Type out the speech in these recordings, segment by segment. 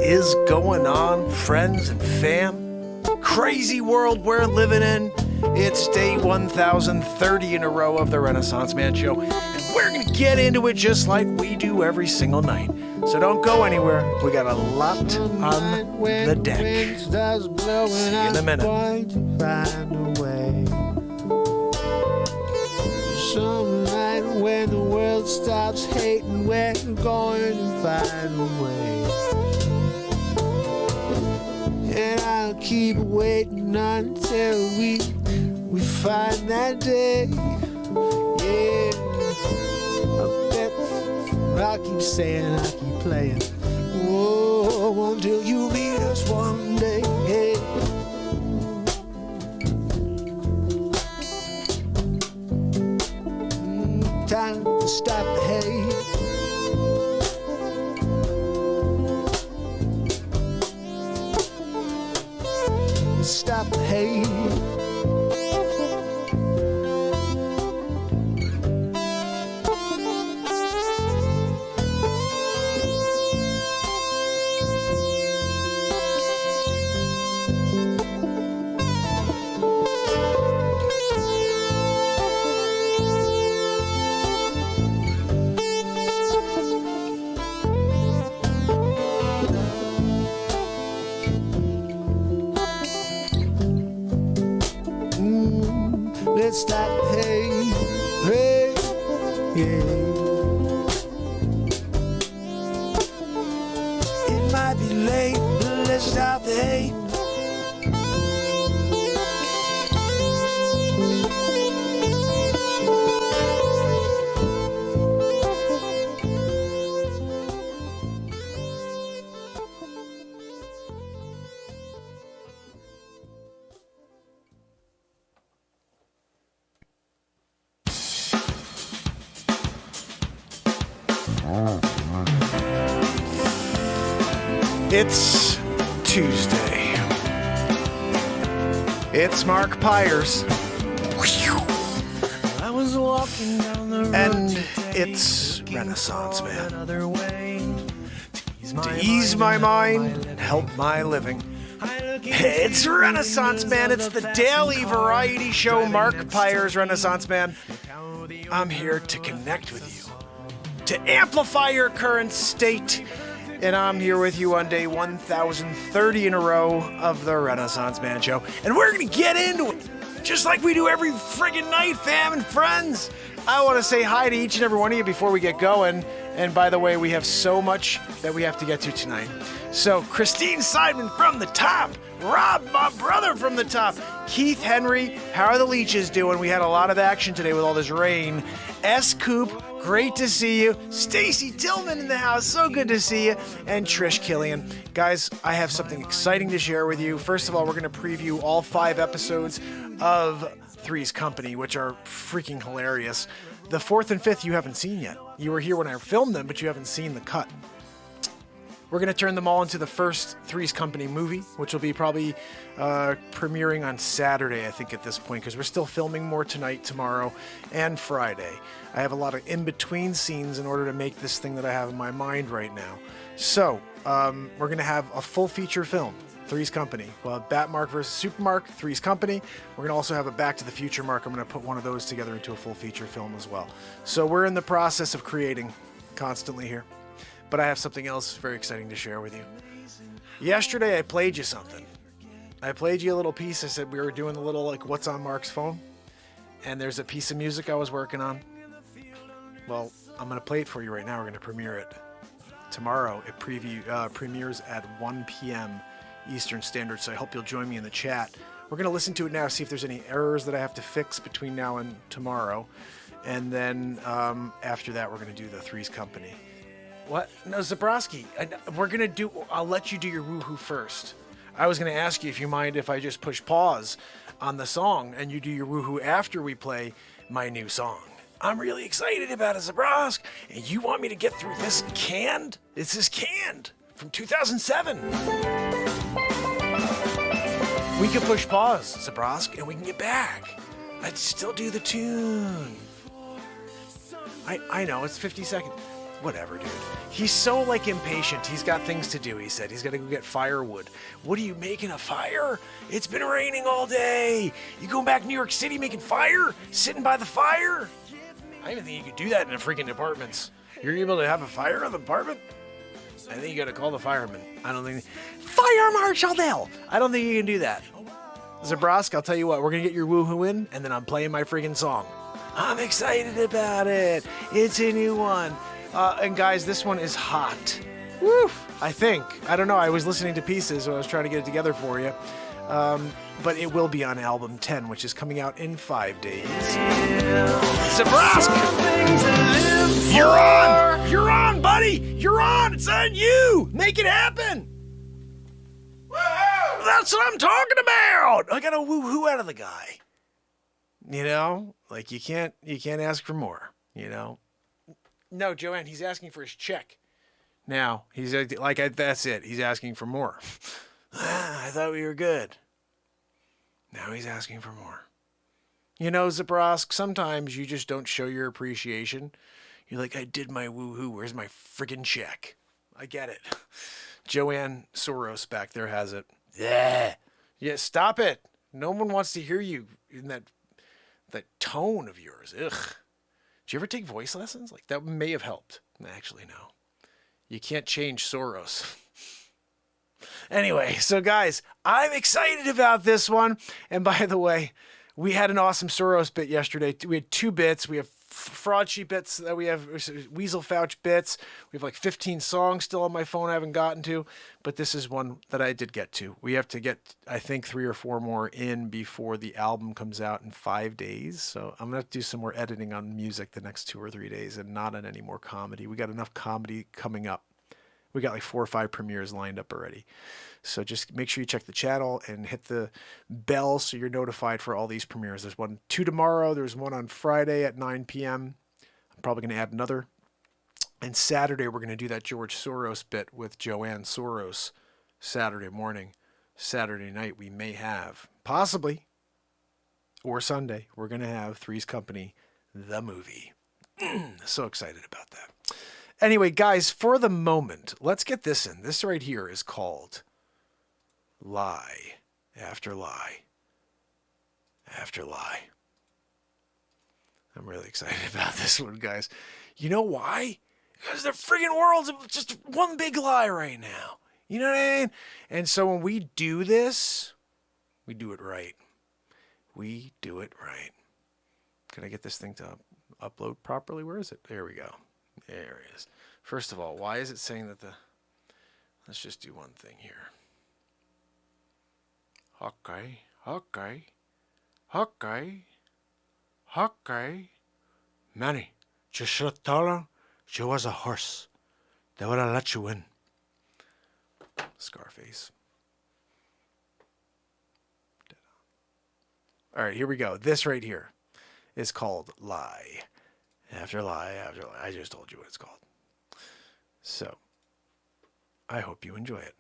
is going on, friends and fam? Crazy world we're living in. It's day 1030 in a row of the Renaissance Man Show, and we're going to get into it just like we do every single night. So don't go anywhere. We got a lot on the deck. See you in a minute. Some night when the world stops hating, we're going to find a way. And I'll keep waiting until we find that day. Yeah, I bet I'll keep saying, I'll keep playing. Oh, until you meet us one day. Hey. Time to stop the hate. Stop the hate. Let's stop the hate, hey, yeah. It might be late, but let's stop the hate. It's Tuesday. It's Mark Pires. I was walking down the road And it's Renaissance Man. To ease my mind and help my living. It's Renaissance Man. It's the daily variety show, Mark Pires, Renaissance Man. I'm here to connect with you, to amplify your current state. And I'm here with you on day 1030 in a row of the Renaissance Man Show. And we're going to get into it, just like we do every friggin' night, fam and friends. I want to say hi to each and every one of you before we get going. And by the way, we have so much that we have to get to tonight. So, Christine Seidman from the top. Rob, my brother, from the top. Keith Henry, how are the leeches doing? We had a lot of action today with all this rain. S. Coop, great to see you. Stacy Tillman in the house, so good to see you. And Trish Killian. Guys, I have something exciting to share with you. First of all, we're going to preview all 5 episodes of Three's Company, which are freaking hilarious. The 4th and 5th you haven't seen yet. You were here when I filmed them, but you haven't seen the cut. We're going to turn them all into the first Three's Company movie, which will be probably premiering on Saturday, I think, at this point, because we're still filming more tonight, tomorrow, and Friday. I have a lot of in-between scenes in order to make this thing that I have in my mind right now. So, we're going to have a full feature film, Three's Company. We'll have Batmark vs. Supermark, Three's Company. We're going to also have a Back to the Future Mark. I'm going to put one of those together into a full feature film as well. So we're in the process of creating constantly here. But I have something else very exciting to share with you. Yesterday, I played you something. I played you a little piece. I said we were doing a little, like, what's on Mark's phone. And there's a piece of music I was working on. Well, I'm going to play it for you right now. We're going to premiere it. Tomorrow, it premieres at 1 p.m. Eastern Standard, so I hope you'll join me in the chat. We're going to listen to it now, see if there's any errors that I have to fix between now and tomorrow. And then after that, we're going to do the Three's Company. What? No, Zabrowski, I'll let you do your woohoo first. I was going to ask you if you mind if I just push pause on the song and you do your woohoo after we play my new song. I'm really excited about it, Zabrosk, and you want me to get through this canned? This is canned from 2007. We can push pause, Zabrosk, and we can get back. I'd still do the tune. I know, it's 50 seconds. Whatever, dude. He's so, like, impatient. He's got things to do, he said. He's got to go get firewood. What are you making a fire? It's been raining all day. You going back to New York City making fire? Sitting by the fire? I even think you could do that in the freaking apartments. You're able to have a fire in the apartment? I think you got to call the fireman. I don't think... Fire Marshal Bill! I don't think you can do that. Zabrosk, I'll tell you what. We're going to get your woohoo in, and then I'm playing my freaking song. I'm excited about it. It's a new one. And guys, this one is hot. Woo! I think. I don't know. I was listening to pieces, so I was trying to get it together for you. But it will be on album 10, which is coming out in 5 days. Zabrosk! You're on! You're on, buddy! You're on! It's on you! Make it happen! Woo-hoo! That's what I'm talking about! I got a woo-hoo out of the guy. You know? Like, you can't ask for more, you know? No, Joanne, he's asking for his check. Now, he's like, that's it. He's asking for more. I thought we were good. Now he's asking for more. You know, Zabrosk, sometimes you just don't show your appreciation. You're like, I did my woohoo. Where's my friggin' check? I get it. Joanne Soros back there has it. Yeah. Yeah, stop it. No one wants to hear you in that tone of yours. Ugh. Did you ever take voice lessons? Like, that may have helped. Actually, no. You can't change Soros. Anyway, so guys, I'm excited about this one. And by the way, we had an awesome Soros bit yesterday. We had 2 bits. We have fraud sheet bits that we have, Weasel Fouch bits. We have like 15 songs still on my phone I haven't gotten to, but this is one that I did get to. We have to get, I think, 3 or 4 more in before the album comes out in 5 days. So I'm going to have to do some more editing on music the next 2 or 3 days and not on any more comedy. We got enough comedy coming up. We got like 4 or 5 premieres lined up already. So just make sure you check the channel and hit the bell so you're notified for all these premieres. There's 2 tomorrow. There's one on Friday at 9 p.m. I'm probably going to add another. And Saturday, we're going to do that George Soros bit with Joanne Soros Saturday morning. Saturday night, we may have, possibly, or Sunday, we're going to have Three's Company, the movie. So excited about that. Anyway, guys, for the moment, let's get this in. This right here is called Lie After Lie After Lie. I'm really excited about this one, guys. You know why? Because the friggin' world's just one big lie right now. You know what I mean? And so when we do this, we do it right. We do it right. Can I get this thing to upload properly? Where is it? There we go. There it is. First of all, why is it saying that let's just do one thing here. Okay. Manny, you should have told her she was a horse. They would have let you in. Scarface. All right, here we go. This right here is called Lie After Lie After Lie. I just told you what it's called. So, I hope you enjoy it.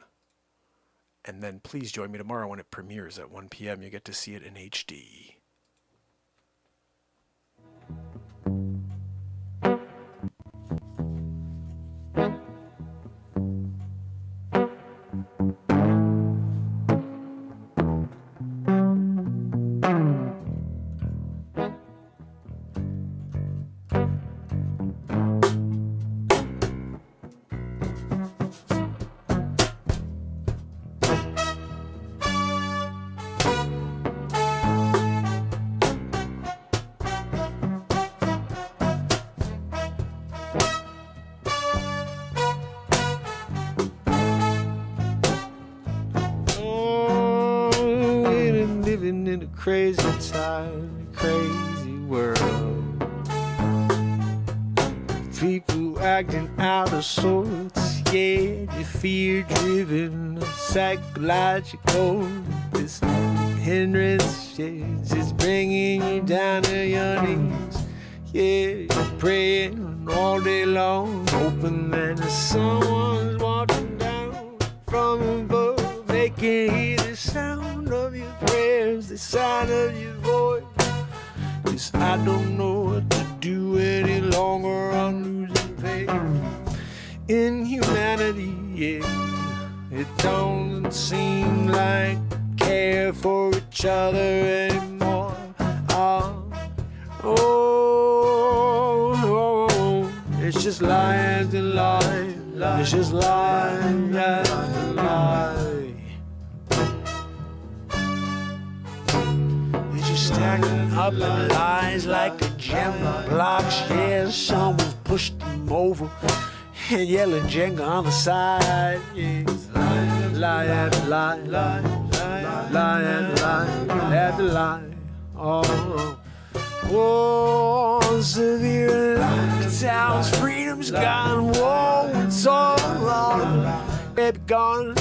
And then please join me tomorrow when it premieres at 1 p.m. You get to see it in HD. Crazy time, crazy world. People acting out of sorts, yeah, they're fear-driven, psychological. This hindrance is bringing you down to your knees. Yeah, you're praying all day long, hoping that someone's watching down from above. They can hear the sound of your prayers, the sound of your voice. 'Cause I don't know what to do any longer, I'm losing faith. in humanity, yeah. It don't seem like care for each other anymore. It's just lie after lie. It's just lie after lie. It's just stacking up the lies like a gem blocks. Yeah, someone's pushed them over and yelling Jenga on the side. Yeah, lie after lie, lie after lie after lie. Oh, severe lockdowns, freedom's gone. Whoa, it's all wrong. Baby gone.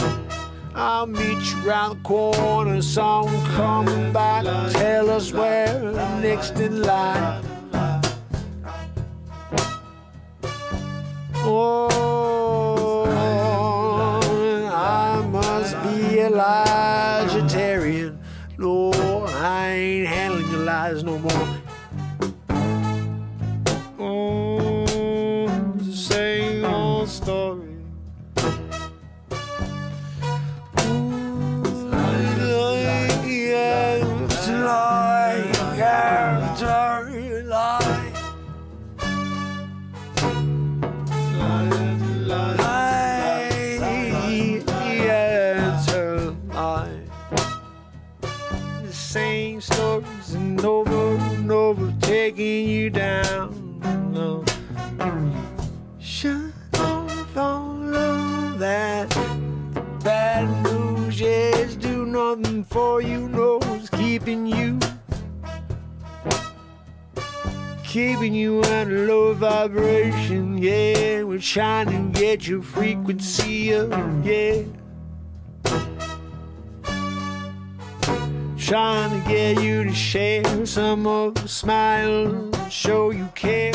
I'll meet you around the corner. Someone coming back. Tell us where next in line. Oh, I must be a Elijah-tarian. No, I ain't handling your lies no more. Oh, it's the same old story. Same stories and over, taking you down. No. Shut off all of that bad news. Yes, do nothing for you. No, it's keeping you at a low vibration. Yeah, we're trying to get your frequency up. Yeah. Trying to get you to share some of the smile, show you care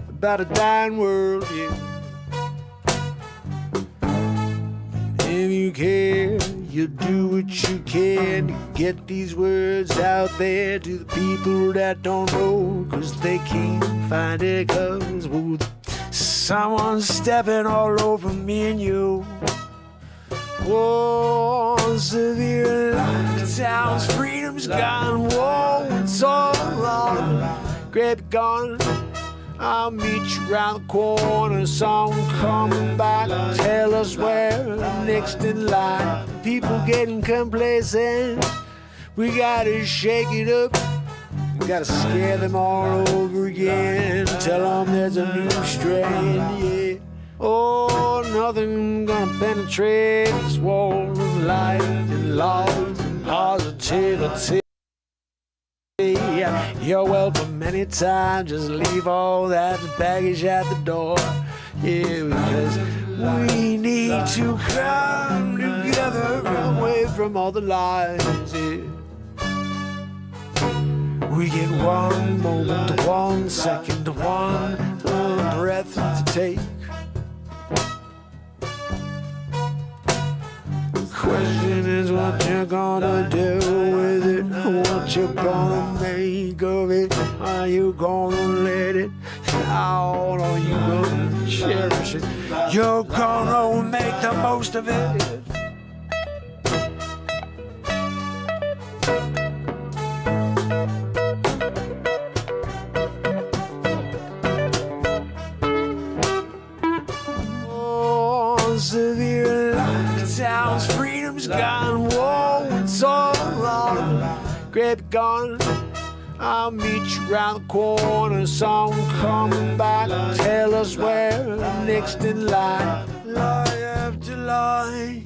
about a dying world, yeah. If you care, you do what you can to get these words out there to the people that don't know, 'cause they can't find it, 'cause someone's stepping all over me and you. Whoa, severe lockdowns, freedom's gone. Whoa, it's all wrong. Grab your gun, I'll meet you around the corner. Someone coming back, tell us where next in line. People getting complacent, we gotta shake it up. We gotta scare them all over again. Tell them there's a new strain, yeah. Oh, nothing gonna penetrate this wall of light and love and positivity. You're welcome anytime, just leave all that baggage at the door. Yeah, because we need to come together away from all the lies. Yeah. We get one moment, 1 second, one breath to take. Question is what you're gonna do with it, what you're gonna make of it. Are you gonna let it out, or are you gonna cherish it? You're gonna make the most of it. Oh, severe lockdowns, freedom's gone. Whoa, it's all wrong. Grab your gun, I'll meet you around the corner. Someone coming back, tell us where next in line. Lie after lie.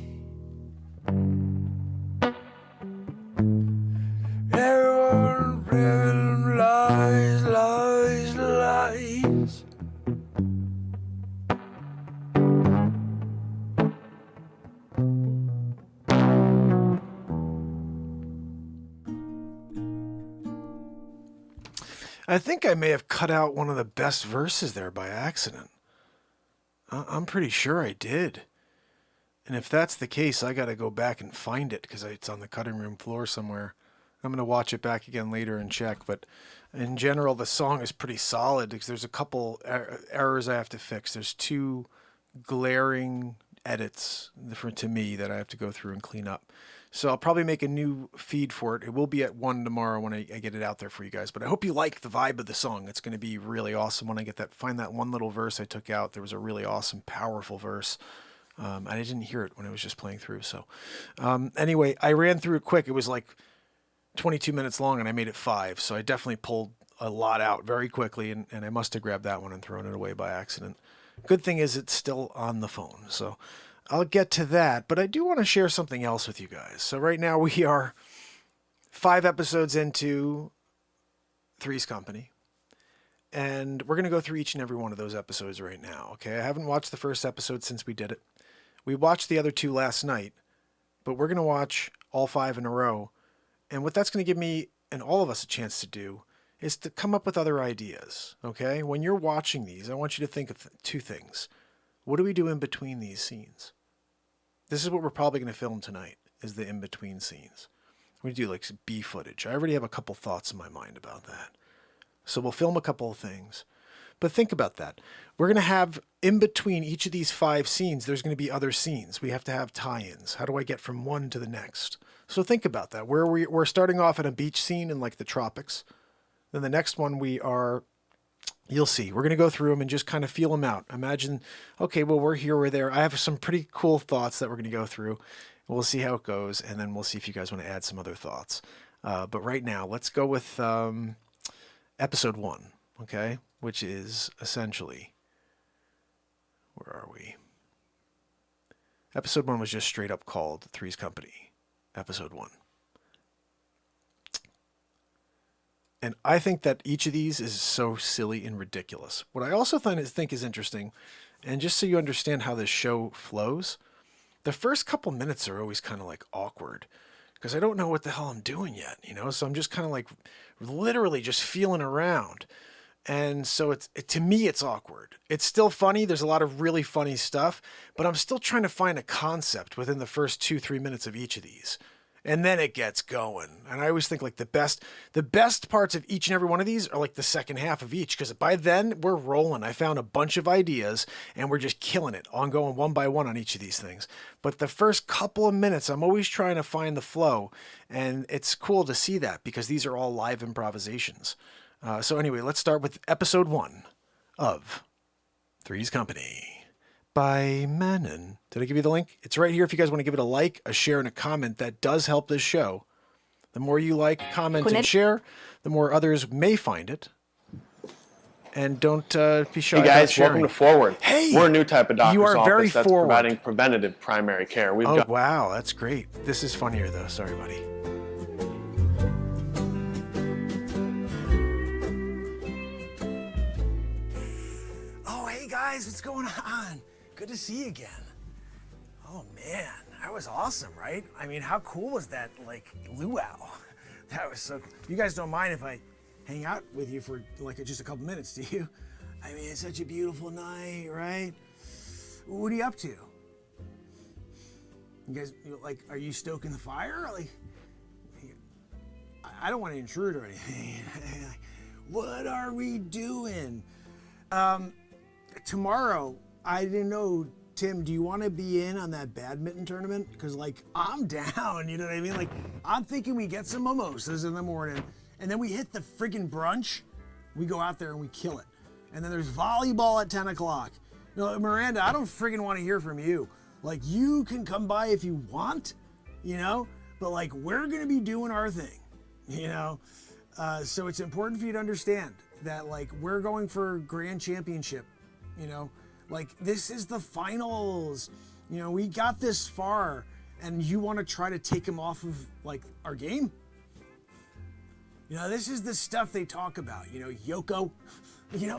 Everyone lies, lies, lies. I think I may have cut out one of the best verses there by accident. I'm pretty sure I did. And if that's the case, I got to go back and find it because it's on the cutting room floor somewhere. I'm going to watch it back again later and check. But in general, the song is pretty solid because there's a couple errors I have to fix. There's 2 glaring edits to me that I have to go through and clean up. So I'll probably make a new feed for it. It will be at 1 tomorrow when I get it out there for you guys. But I hope you like the vibe of the song. It's going to be really awesome when I find that one little verse I took out. There was a really awesome, powerful verse. I didn't hear it when I was just playing through. So anyway, I ran through it quick. It was like 22 minutes long and I made it 5. So I definitely pulled a lot out very quickly. And I must have grabbed that one and thrown it away by accident. Good thing is it's still on the phone. So I'll get to that, but I do want to share something else with you guys. So right now we are 5 episodes into Three's Company, and we're going to go through each and every one of those episodes right now. Okay. I haven't watched the first episode since we did it. We watched the other 2 last night, but we're going to watch all 5 in a row. And what that's going to give me and all of us a chance to do is to come up with other ideas. Okay. When you're watching these, I want you to think of 2 things. What do we do in between these scenes? This is what we're probably going to film tonight, is the in-between scenes. We do like B footage. I already have a couple thoughts in my mind about that. So we'll film a couple of things. But think about that. We're going to have, in between each of these 5 scenes, there's going to be other scenes. We have to have tie-ins. How do I get from one to the next? So think about that. We're starting off at a beach scene in like the tropics. Then the next one you'll see. We're going to go through them and just kind of feel them out. Imagine, okay, well, we're here, we're there. I have some pretty cool thoughts that we're going to go through. We'll see how it goes, and then we'll see if you guys want to add some other thoughts. But right now, let's go with episode 1, okay? Which is essentially, where are we? Episode 1 was just straight up called Three's Company, episode 1. And I think that each of these is so silly and ridiculous. What I also think is interesting, and just so you understand how this show flows, the first couple minutes are always kind of like awkward because I don't know what the hell I'm doing yet, So I'm just kind of like literally just feeling around. And so to me, it's awkward. It's still funny. There's a lot of really funny stuff, but I'm still trying to find a concept within the first 2-3 minutes of each of these. And then it gets going. And I always think like the best parts of each and every one of these are like the second half of each, because by then we're rolling. I found a bunch of ideas and we're just killing it, ongoing one by one on each of these things. But the first couple of minutes, I'm always trying to find the flow. And it's cool to see that because these are all live improvisations. So anyway, let's start with episode 1 of Three's Company by Manon. Did I give you the link? It's right here if you guys want to give it a like, a share, and a comment. That does help this show. The more you like, comment, and share, the more others may find it. And don't be shy Hey guys, about sharing. welcome to Forward. Hey, we're a new type of doctor's you are office very that's forward. providing preventative primary care. Wow, that's great. This is funnier though. Sorry, buddy. Oh, hey guys, what's going on? Good to see you again. Oh man, that was awesome, right? I mean, how cool was that, like, luau? That was so cool. You guys don't mind if I hang out with you for like just a couple minutes, do you? I mean, it's such a beautiful night, right? What are you up to? You guys, are you stoking the fire? Like, I don't want to intrude or anything. What are we doing? Tomorrow, I didn't know, Tim, do you want to be in on that badminton tournament? Because, I'm down, you know what I mean? I'm thinking we get some mimosas in the morning, and then we hit the friggin' brunch. We go out there and we kill it. And then there's volleyball at 10 o'clock. No, Miranda, I don't friggin' want to hear from you. You can come by if you want, but, we're going to be doing our thing, So it's important for you to understand that, we're going for grand championship, this is the finals. We got this far, and you want to try to take him off of, our game? This is the stuff they talk about, Yoko.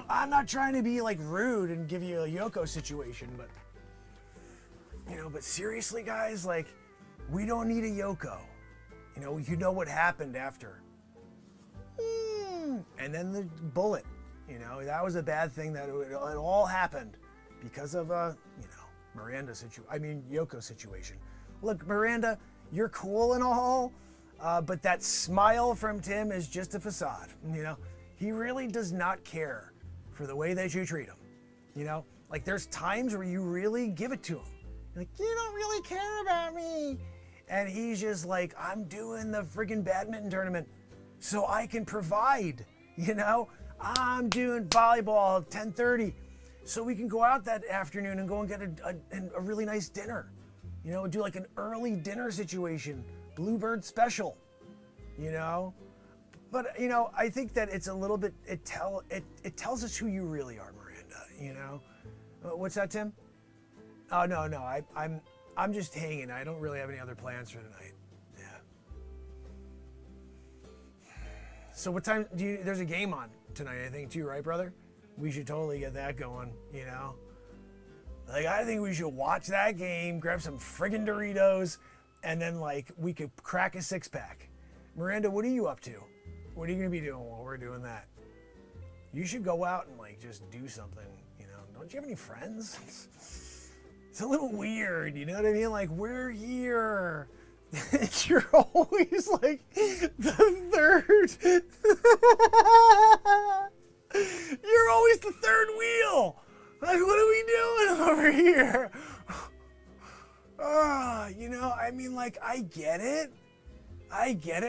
I'm not trying to be, rude and give you a Yoko situation, but, but seriously, guys, we don't need a Yoko. You know what happened after. And then the bullet, that was a bad thing that it all happened because of, Yoko situation. Look, Miranda, you're cool and all, but that smile from Tim is just a facade, He really does not care for the way that you treat him, Like there's times where you really give it to him. You're like, you don't really care about me. And he's just like, I'm doing the friggin' badminton tournament so I can provide, you know? I'm doing volleyball at 10:30 so we can go out that afternoon and go and get a really nice dinner. You know, do like an early dinner situation, Bluebird special, you know? But, you know, I think that it's a little bit, it tells us who you really are, Miranda, you know? What's that, Tim? Oh, no, I'm just hanging. I don't really have any other plans for tonight. Yeah. So what time there's a game on tonight, I think, too, right, brother? We should totally get that going, you know? Like, I think we should watch that game, grab some friggin' Doritos, and then, like, we could crack a 6-pack. Miranda, what are you up to? What are you gonna be doing while we're doing that? You should go out and, like, just do something, you know? Don't you have any friends? It's a little weird, you know what I mean? Like, we're here. You're always, like, the third. You're always the third wheel. Like, what are we doing over here? You know, I mean, like, I get it,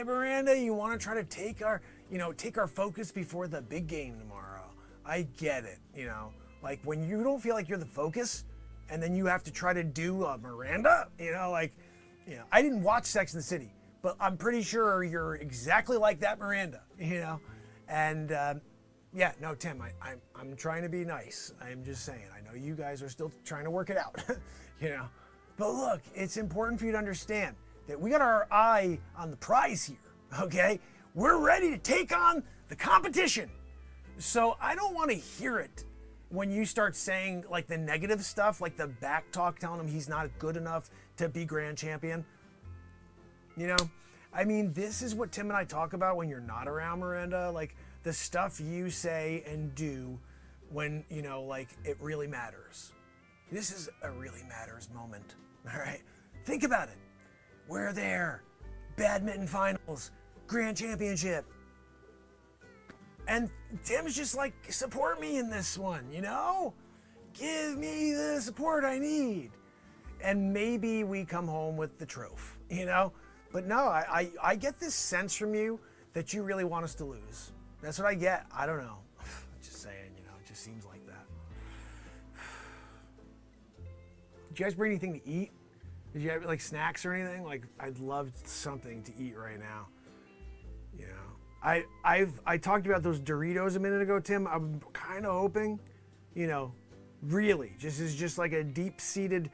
Miranda. You want to try to take our focus before the big game tomorrow. I get it, you know. Like, when you don't feel like you're the focus, and then you have to try to do Miranda, you know, like, you know, I didn't watch Sex and the City, but I'm pretty sure you're exactly like that Miranda, you know. And yeah, no, Tim, I'm trying to be nice. I'm just saying, I know you guys are still trying to work it out, you know. But look, it's important for you to understand that we got our eye on the prize here, okay? We're ready to take on the competition. So I don't want to hear it when you start saying like the negative stuff, like the back talk telling him he's not good enough to be grand champion. You know, I mean, this is what Tim and I talk about when you're not around, Miranda. Like the stuff you say and do when, you know, like it really matters. This is a really matters moment, all right? Think about it. We're there, badminton finals, grand championship. And Tim's just like, support me in this one, you know? Give me the support I need. And maybe we come home with the trophy, you know? But no, I get this sense from you that you really want us to lose. That's what I get. I don't know. Just saying, you know, it just seems like that. Did you guys bring anything to eat? Did you have like snacks or anything? Like, I'd love something to eat right now, you know? I talked about those Doritos a minute ago, Tim. I'm kind of hoping, you know, really, just like a deep-seated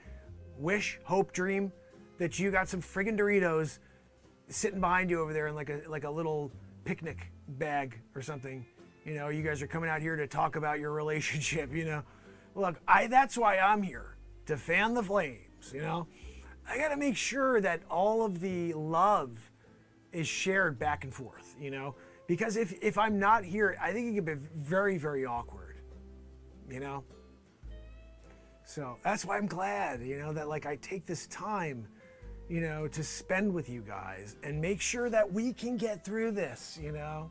wish, hope, dream that you got some friggin' Doritos sitting behind you over there in like a little picnic bag or something. You know, you guys are coming out here to talk about your relationship, you know. Look, that's why I'm here, to fan the flames, you know. I got to make sure that all of the love is shared back and forth, you know, because if I'm not here, I think it could be very, very awkward, you know. So that's why I'm glad, you know, that like I take this time, you know, to spend with you guys and make sure that we can get through this, you know.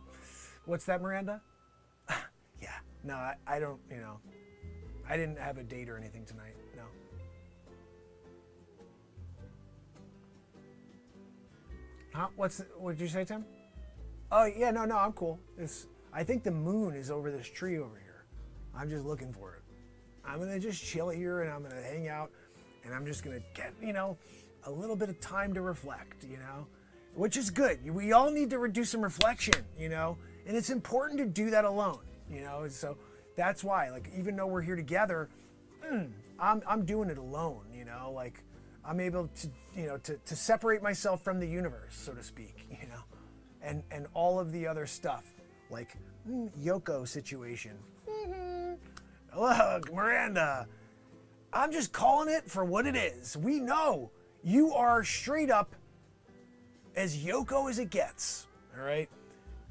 What's that, Miranda? Yeah, no, I don't, you know, I didn't have a date or anything tonight, no. Huh? What did you say, Tim? Oh, yeah, no, I'm cool. I think the moon is over this tree over here. I'm just looking for it. I'm gonna just chill here and I'm gonna hang out and I'm just gonna get, you know, a little bit of time to reflect, you know, which is good. We all need to do some reflection, you know, and it's important to do that alone, you know, so that's why, like, even though we're here together, I'm doing it alone, you know, like, I'm able to, you know, to separate myself from the universe, so to speak, you know, and all of the other stuff, like Yoko situation. Look, Miranda, I'm just calling it for what it is. We know you are straight up as Yoko as it gets, all right?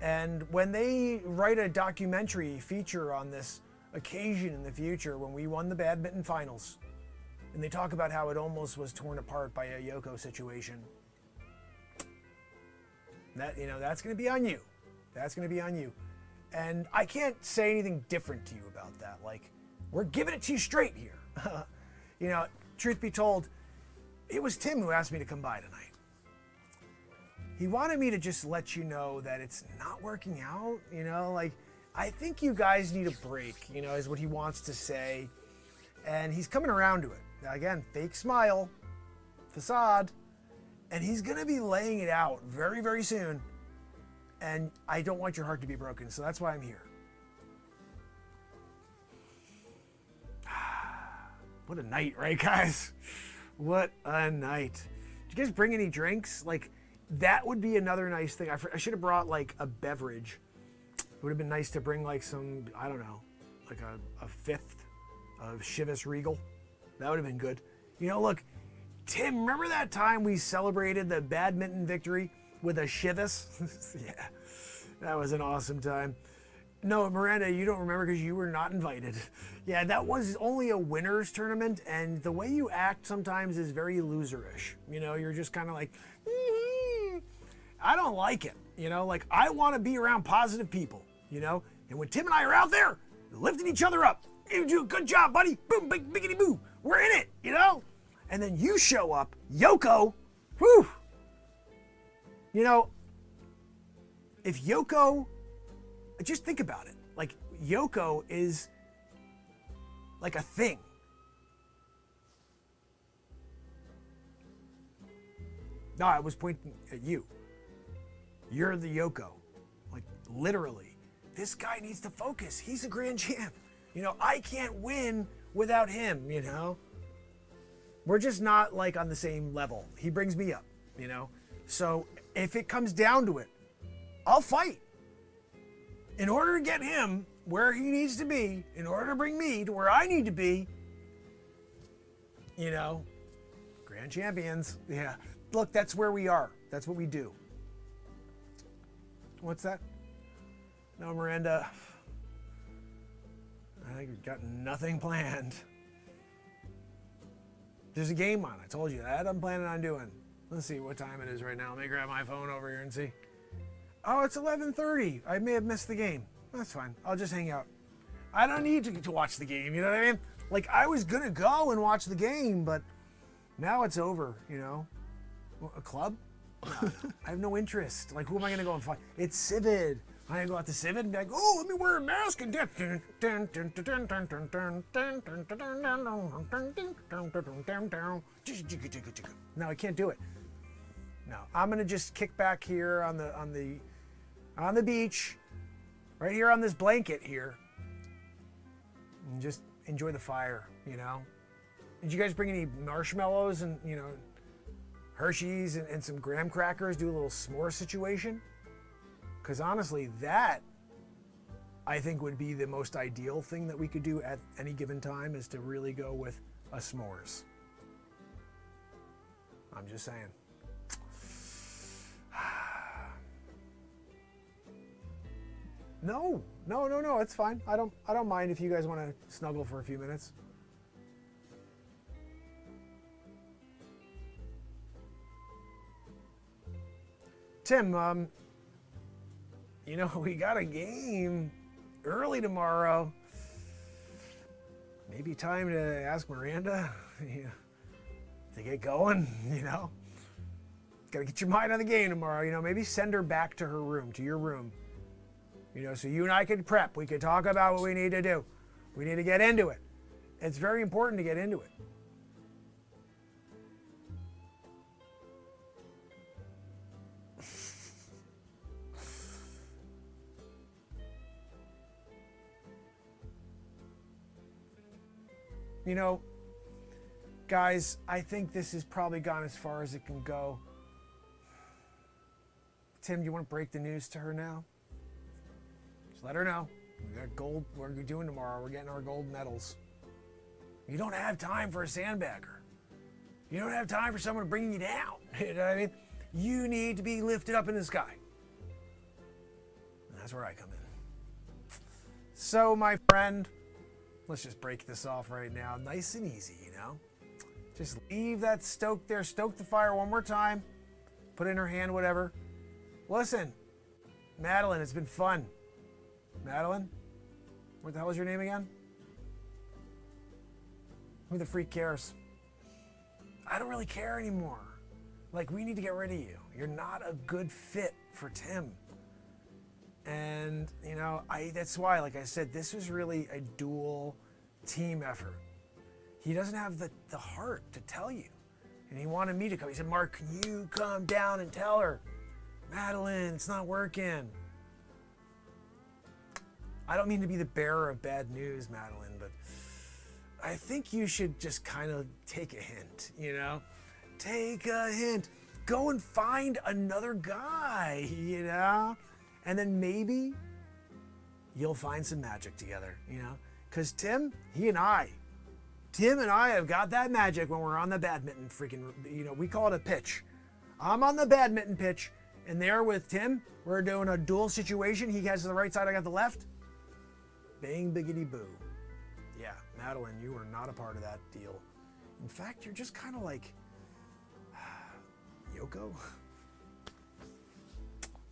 And when they write a documentary feature on this occasion in the future when we won the badminton finals, and they talk about how it almost was torn apart by a Yoko situation, that, you know, that's going to be on you. That's going to be on you. And I can't say anything different to you about that. Like, We're giving it to you straight here. You know, truth be told, it was Tim who asked me to come by tonight. He wanted me to just let you know that it's not working out, you know, like, I think you guys need a break, you know, is what he wants to say. And he's coming around to it. Now, again, fake smile, facade, and he's going to be laying it out very, very soon. And I don't want your heart to be broken, so that's why I'm here. What a night, right, guys? What a night. Did you guys bring any drinks? Like, that would be another nice thing. I should have brought, like, a beverage. It would have been nice to bring, like, some, I don't know, like a fifth of Chivas Regal. That would have been good. You know, look, Tim, remember that time we celebrated the badminton victory with a Chivas? Yeah, that was an awesome time. No, Miranda, you don't remember because you were not invited. Yeah, that was only a winners tournament, and the way you act sometimes is very loserish. You know, you're just kind of like, I don't like it. You know, like, I want to be around positive people, you know? And when Tim and I are out there, lifting each other up, you do a good job, buddy. Boom, big, biggity boo. We're in it, you know? And then you show up, Yoko, whew. You know, if Yoko, just think about it. Like, Yoko is like a thing. No, I was pointing at you. You're the Yoko. Like, literally. This guy needs to focus. He's a grand champ. You know, I can't win without him, you know? We're just not, like, on the same level. He brings me up, you know? So, if it comes down to it, I'll fight. In order to get him where he needs to be, in order to bring me to where I need to be, you know, grand champions. Yeah. Look, that's where we are. That's what we do. What's that? No, Miranda. I think we've got nothing planned. There's a game on. I told you that. I'm planning on doing. Let's see what time it is right now. Let me grab my phone over here and see. Oh, it's 11:30. I may have missed the game. That's fine. I'll just hang out. I don't need to watch the game. You know what I mean? Like, I was going to go and watch the game, but now it's over, you know? A club? No, I have no interest. Like, who am I going to go and find? It's Civid. I'm going to go out to Civid and be like, oh, let me wear a mask and no, I can't do it. No, I'm going to just kick back here on the beach, right here on this blanket here, and just enjoy the fire, you know? Did you guys bring any marshmallows and, you know, Hershey's and some graham crackers, do a little s'more situation? Because honestly, that, I think, would be the most ideal thing that we could do at any given time, is to really go with a s'mores. I'm just saying. No, it's fine. I don't mind if you guys want to snuggle for a few minutes. Tim, you know, we got a game early tomorrow. Maybe time to ask Miranda to get going, you know? Got to get your mind on the game tomorrow, you know? Maybe send her back to her room, to your room. You know, so you and I could prep. We could talk about what we need to do. We need to get into it. It's very important to get into it. You know, guys, I think this has probably gone as far as it can go. Tim, do you want to break the news to her now? Just let her know. We got gold. What are we doing tomorrow? We're getting our gold medals. You don't have time for a sandbagger. You don't have time for someone bringing you down. You know what I mean? You need to be lifted up in the sky. And that's where I come in. So, my friend, let's just break this off right now. Nice and easy, you know? Just leave that stoke there. Stoke the fire one more time. Put it in her hand, whatever. Listen, Madeline, it's been fun. Madeline? What the hell is your name again? Who the freak cares? I don't really care anymore. Like, we need to get rid of you. You're not a good fit for Tim. And, you know, that's why, like I said, this was really a dual team effort. He doesn't have the heart to tell you. And he wanted me to come. He said, Mark, can you come down and tell her? Madeline, it's not working. I don't mean to be the bearer of bad news, Madeline, but I think you should just kind of take a hint, you know? Take a hint. Go and find another guy, you know? And then maybe you'll find some magic together, you know? Because Tim and I have got that magic when we're on the badminton freaking, you know, we call it a pitch. I'm on the badminton pitch, and there with Tim, we're doing a dual situation. He has the right side, I got the left. Bang, biggity, boo. Yeah, Madeline, you are not a part of that deal. In fact, you're just kind of like Yoko.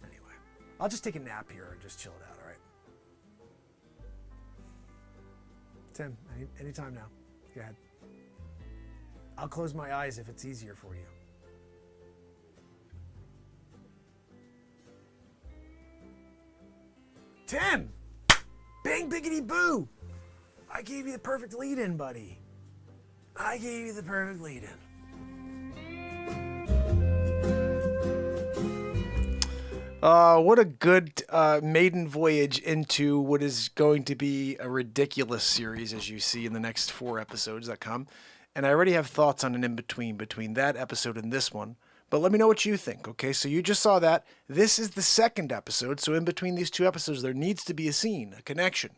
Anyway, I'll just take a nap here and just chill it out, all right? Tim, anytime now. Go ahead. I'll close my eyes if it's easier for you. Tim! Bang, biggity, boo! I gave you the perfect lead-in, buddy. I gave you the perfect lead-in. What a good maiden voyage into what is going to be a ridiculous series, as you see in the next 4 episodes that come. And I already have thoughts on an in-between that episode and this one. But let me know what you think, okay? So you just saw that. This is the second episode, so in between these 2 episodes, there needs to be a scene, a connection.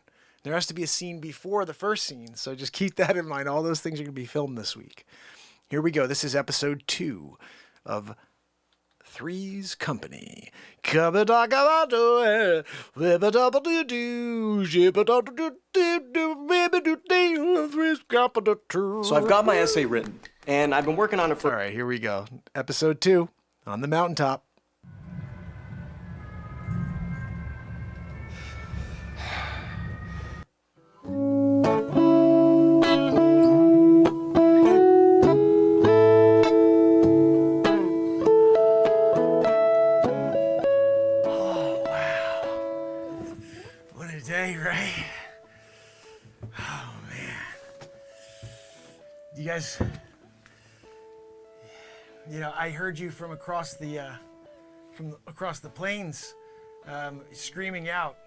There has to be a scene before the first scene, so just keep that in mind. All those things are going to be filmed this week. Here we go. This is episode 2 of Three's Company. So I've got my essay written, and I've been working on it for... All right, here we go. Episode 2, On the Mountaintop. Right? Oh man, you guys, you know, I heard you from across the plains, screaming out,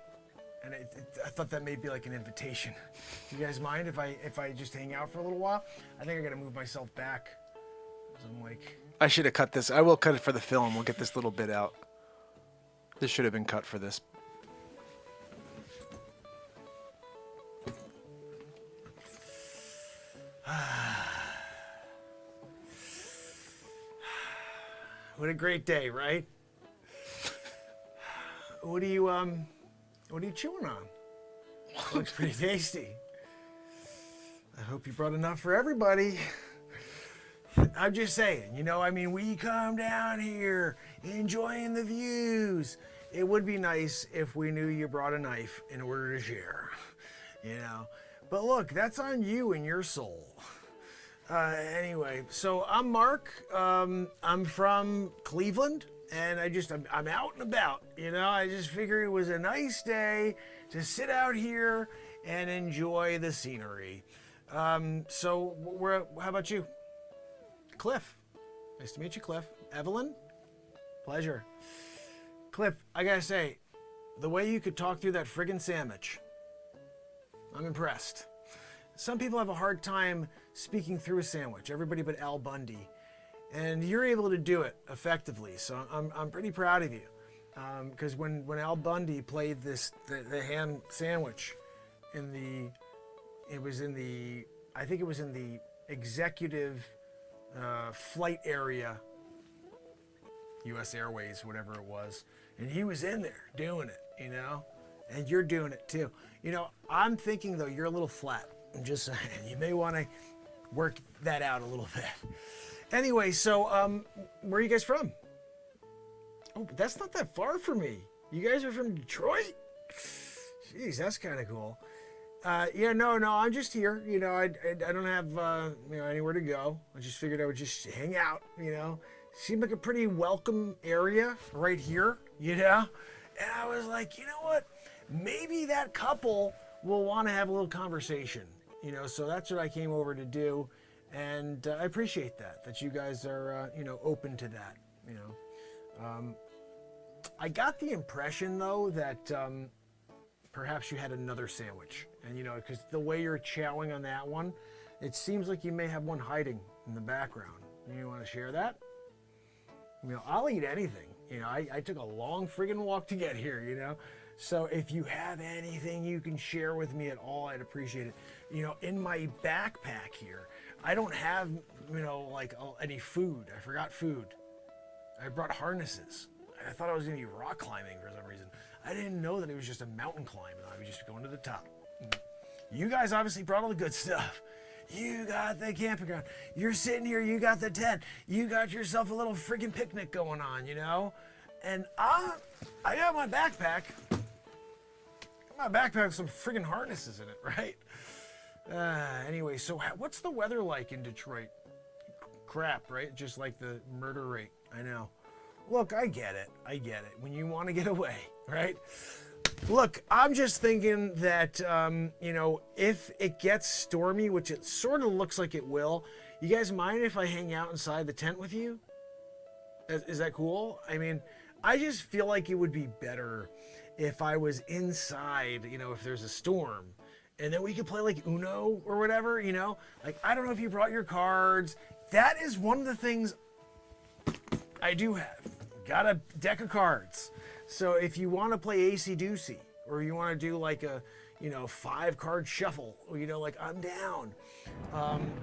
and I thought that may be like an invitation. You guys mind if I just hang out for a little while? I think I gotta move myself back. I'm like, I should have cut this. I will cut it for the film. We'll get this little bit out. This should have been cut for this. What a great day, right? What are you chewing on? Looks pretty tasty. I hope you brought enough for everybody. I'm just saying, you know, I mean, we come down here enjoying the views. It would be nice if we knew you brought a knife in order to share, you know. But look, that's on you and your soul. Anyway, so I'm Mark. I'm from Cleveland, and I'm out and about. You know, I just figured it was a nice day to sit out here and enjoy the scenery. So how about you? Cliff. Nice to meet you, Cliff. Evelyn? Pleasure. Cliff, I gotta say, the way you could talk through that friggin' sandwich, I'm impressed. Some people have a hard time speaking through a sandwich, everybody but Al Bundy. And you're able to do it effectively, so I'm pretty proud of you. Because when Al Bundy played the ham sandwich I think it was in the executive flight area, US Airways, whatever it was, and he was in there doing it, you know, and you're doing it too. You know, I'm thinking though, you're a little flat. I'm just saying, you may want to work that out a little bit. Anyway, so where are you guys from? Oh, that's not that far from me. You guys are from Detroit? Jeez, that's kind of cool. Yeah, no, I'm just here. You know, I don't have, anywhere to go. I just figured I would just hang out, you know. Seemed like a pretty welcome area right here, you know. And I was like, you know what? Maybe that couple will want to have a little conversation, you know. So that's what I came over to do. And I appreciate that you guys are, open to that, you know. I got the impression, though, that perhaps you had another sandwich. And, you know, because the way you're chowing on that one, it seems like you may have one hiding in the background. You want to share that? You know, I'll eat anything. You know, I took a long friggin' walk to get here, you know. So if you have anything you can share with me at all, I'd appreciate it. You know, in my backpack here, I don't have, any food. I forgot food. I brought harnesses. I thought I was going to be rock climbing for some reason. I didn't know that it was just a mountain climb and I was just going to the top. You guys obviously brought all the good stuff. You got the campground. You're sitting here, you got the tent. You got yourself a little friggin' picnic going on, you know? And I got my backpack. With some friggin' harnesses in it, right? Anyway, so what's the weather like in Detroit? Crap, right? Just like the murder rate. I know. Look, I get it. When you want to get away, right? Look, I'm just thinking that, if it gets stormy, which it sort of looks like it will, you guys mind if I hang out inside the tent with you? Is that cool? I mean, I just feel like it would be better if I was inside, if there's a storm. And then we could play like Uno or whatever, you know? Like, I don't know if you brought your cards. That is one of the things I do have. Got a deck of cards. So if you want to play AC Doocy, or you want to do like a, 5-card shuffle, or, I'm down.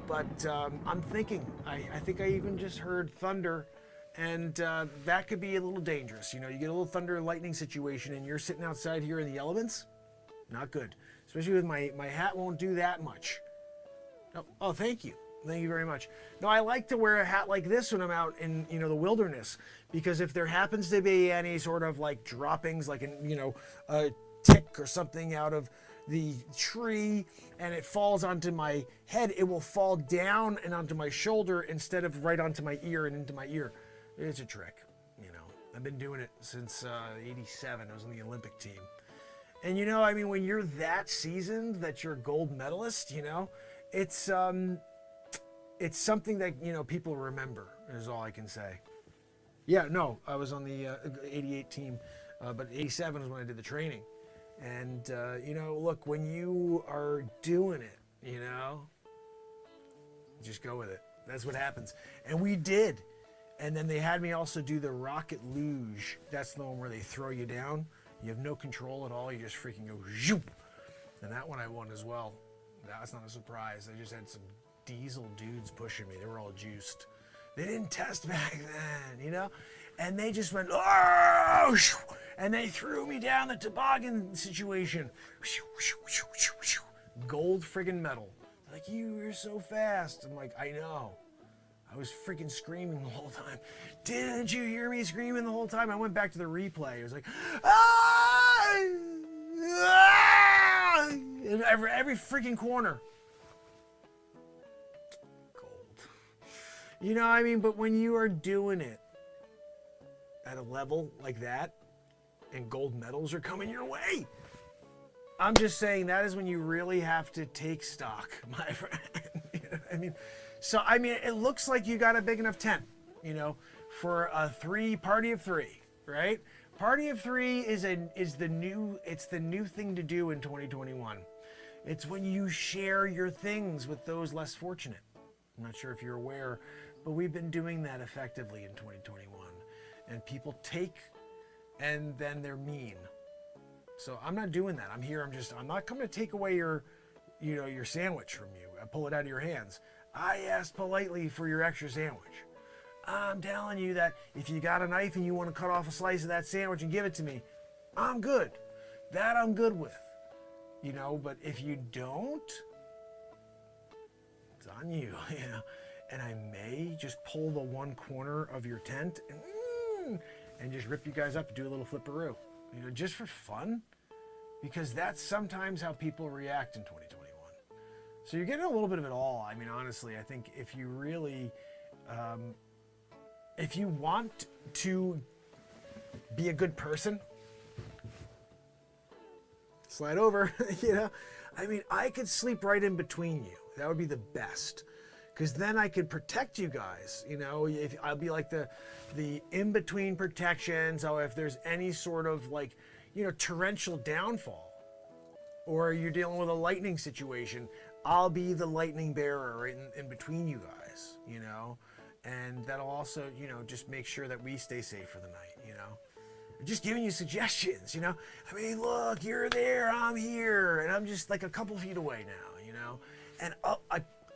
But I'm thinking, I think I even just heard thunder, and that could be a little dangerous. You get a little thunder and lightning situation, and you're sitting outside here in the elements. Not good. Especially with my hat won't do that much. Oh, thank you. Thank you very much. No, I like to wear a hat like this when I'm out in, the wilderness, because if there happens to be any sort of like droppings, like a tick or something out of the tree and it falls onto my head, it will fall down and onto my shoulder instead of right onto my ear and into my ear. It's a trick, I've been doing it since 87. I was on the Olympic team. And when you're that seasoned that you're a gold medalist, it's something that, people remember, is all I can say. Yeah, no, I was on the 88 team, but 87 was when I did the training. And, look, when you are doing it, just go with it. That's what happens. And we did. And then they had me also do the rocket luge. That's the one where they throw you down. You have no control at all. You just freaking go zoop. And that one I won as well. That's not a surprise. I just had some diesel dudes pushing me. They were all juiced. They didn't test back then, and they just went, oh, and they threw me down the toboggan situation. Gold friggin' medal. Like, you're so fast. I'm like, I know. I was freaking screaming the whole time. Didn't you hear me screaming the whole time? I went back to the replay. It was like, ah! Ah! In every freaking corner. But when you are doing it at a level like that and gold medals are coming your way, I'm just saying that is when you really have to take stock, my friend. It looks like you got a big enough tent, for a party of three, right? Party of three is the new thing to do in 2021. It's when you share your things with those less fortunate. I'm not sure if you're aware, but we've been doing that effectively in 2021. And people take, and then they're mean. So I'm not doing that. I'm here. I'm not coming to take away your sandwich from you. I pull it out of your hands. I asked politely for your extra sandwich. I'm telling you that if you got a knife and you want to cut off a slice of that sandwich and give it to me, I'm good. That I'm good with. But if you don't, it's on you, And I may just pull the one corner of your tent and just rip you guys up and do a little flipperoo, just for fun. because that's sometimes how people react in 2021. So you're getting a little bit of it all. I mean, honestly, I think if you really, if you want to be a good person, slide over, you know? I mean, I could sleep right in between you. That would be the best. Because then I could protect you guys, you know? If I'll be like the in-between protection. So if there's any sort of like, you know, torrential downfall, or you're dealing with a lightning situation, I'll be the lightning bearer right in between you guys, you know? And that'll also, you know, just make sure that we stay safe for the night, you know? Just giving you suggestions, you know? I mean, look, you're there, I'm here, and I'm just like a couple feet away now, you know? And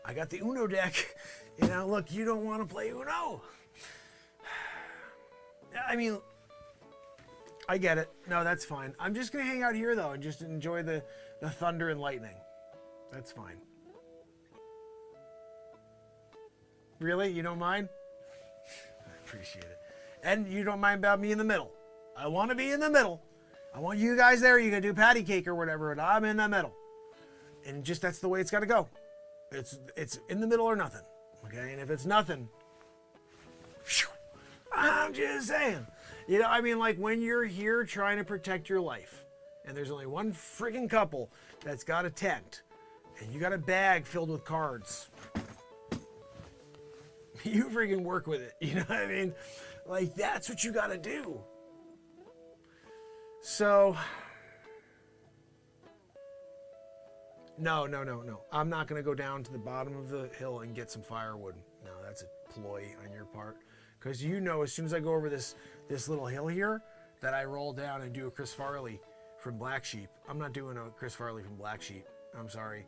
I got the Uno deck, you know? Look, you don't want to play Uno. I mean, I get it. No, that's fine. I'm just going to hang out here, though, and just enjoy the thunder and lightning. That's fine. Really? You don't mind? I appreciate it. And you don't mind about me in the middle. I want to be in the middle. I want you guys there. You can do patty cake or whatever, and I'm in the middle. And just that's the way it's got to go. It's in the middle or nothing. Okay? And if it's nothing, I'm just saying. You know, I mean, like when you're here trying to protect your life, and there's only one friggin' couple that's got a tent, and you got a bag filled with cards, you friggin' work with it. You know what I mean? Like, that's what you got to do. So, no. I'm not going to go down to the bottom of the hill and get some firewood. No, that's a ploy on your part. Because you know, as soon as I go over this little hill here, that I roll down and do a Chris Farley from Black Sheep. I'm not doing a Chris Farley from Black Sheep. I'm sorry.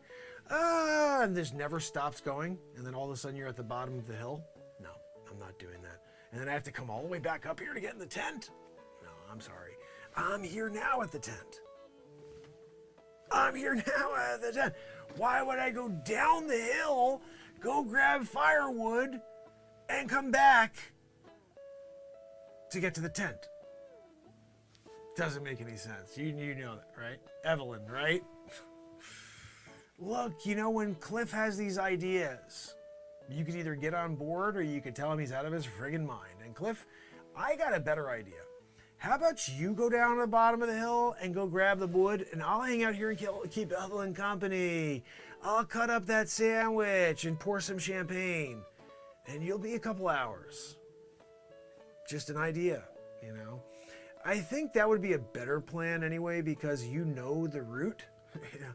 And this never stops going, and then all of a sudden you're at the bottom of the hill. No, I'm not doing that. And then I have to come all the way back up here to get in the tent. No, I'm sorry. I'm here now at the tent. I'm here now at the tent. Why would I go down the hill, go grab firewood, and come back to get to the tent? Doesn't make any sense. You know that, right? Evelyn, right? Look, you know, when Cliff has these ideas, you could either get on board or you could tell him he's out of his friggin' mind. And Cliff, I got a better idea. How about you go down to the bottom of the hill and go grab the wood, and I'll hang out here and keep Evelyn company. I'll cut up that sandwich and pour some champagne, and you'll be a couple hours. Just an idea, you know? I think that would be a better plan anyway, because you know the route. You know,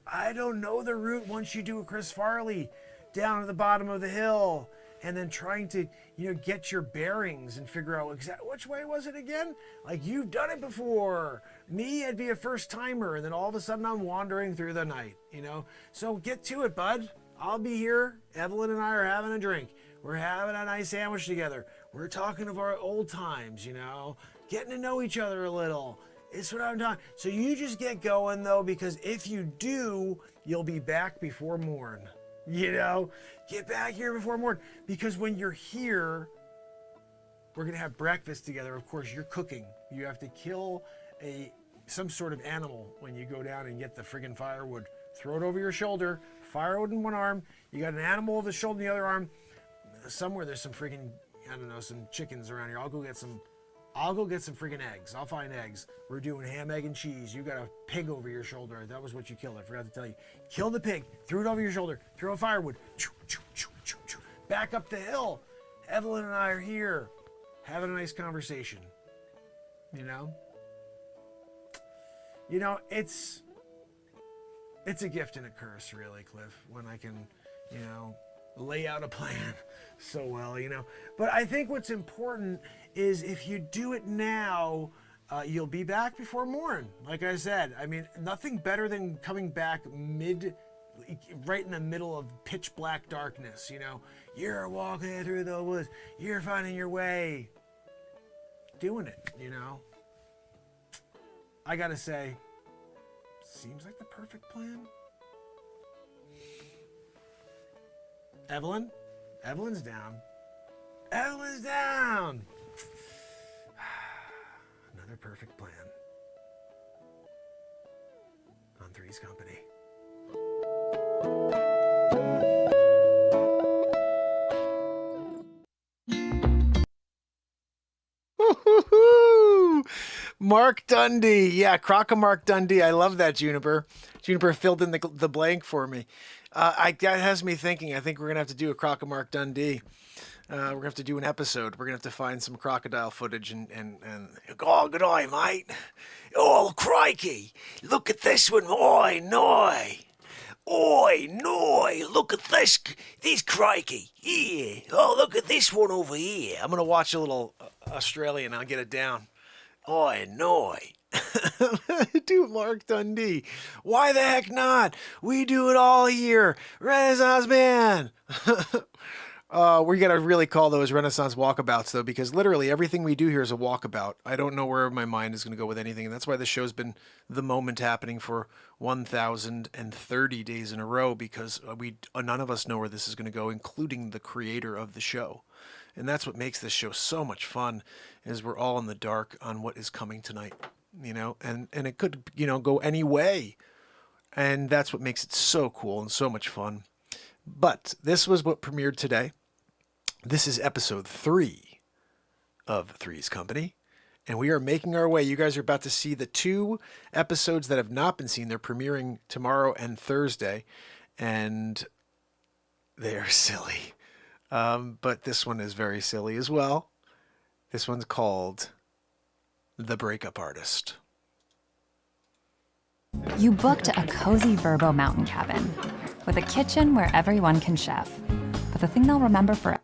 I don't know the route once you do a Chris Farley down at the bottom of the hill, and then trying to, you know, get your bearings and figure out exactly which way was it again? Like, you've done it before. Me, I'd be a first timer, and then all of a sudden I'm wandering through the night, you know? So get to it, bud. I'll be here. Evelyn and I are having a drink. We're having a nice sandwich together. We're talking of our old times, you know, getting to know each other a little. It's what I'm talking. So you just get going, though, because if you do, you'll be back before morn. You know, get back here before morn. Because when you're here, we're going to have breakfast together. Of course, you're cooking. You have to kill some sort of animal when you go down and get the friggin' firewood. Throw it over your shoulder. Firewood in one arm. You got an animal with a shoulder in the other arm. Somewhere there's some friggin', I don't know, some chickens around here. I'll go get some friggin' eggs. I'll find eggs. We're doing ham, egg, and cheese. You got a pig over your shoulder. That was what you killed. I forgot to tell you. Kill the pig. Threw it over your shoulder. Throw a firewood. Choo, choo, choo, choo, choo. Back up the hill. Evelyn and I are here having a nice conversation. You know? You know, it's a gift and a curse, really, Cliff, when I can, you know, lay out a plan so well, you know. But I think what's important is if you do it now, you'll be back before morn. Like I said, I mean, nothing better than coming back right in the middle of pitch black darkness, you know. You're walking through the woods. You're finding your way. Doing it, you know. I gotta say, seems like the perfect plan. Evelyn? Evelyn's down. Evelyn's down! Another perfect plan. Three's Company. Woo-hoo-hoo! Mark Dundee. Yeah, Croc Mark Dundee. I love that, Juniper. Juniper filled in the blank for me. That has me thinking. I think we're going to have to do a Croc Mark Dundee. We're going to have to do an episode. We're going to have to find some crocodile footage and oh, good eye, mate. Oh, crikey. Look at this one. Oi, noy. Oi, noy. Look at this crikey. Yeah. Oh, look at this one over here. I'm going to watch a little Australian. I'll get it down. Oi, noy. Do Mark Dundee. Why the heck not? We do it all here. Renaissance Man. We got to really call those Renaissance walkabouts, though, because literally everything we do here is a walkabout. I don't know where my mind is going to go with anything, and that's why the show's been the moment happening for 1,030 days in a row, because none of us know where this is going to go, including the creator of the show. And that's what makes this show so much fun, is we're all in the dark on what is coming tonight, and it could, go any way. And that's what makes it so cool and so much fun. But this was what premiered today. This is episode 3 of Three's Company. And we are making our way. You guys are about to see the 2 episodes that have not been seen. They're premiering tomorrow and Thursday. And they are silly. But this one is very silly as well. This one's called The Breakup Artist. You booked a cozy Verbo mountain cabin with a kitchen where everyone can chef. But the thing they'll remember for...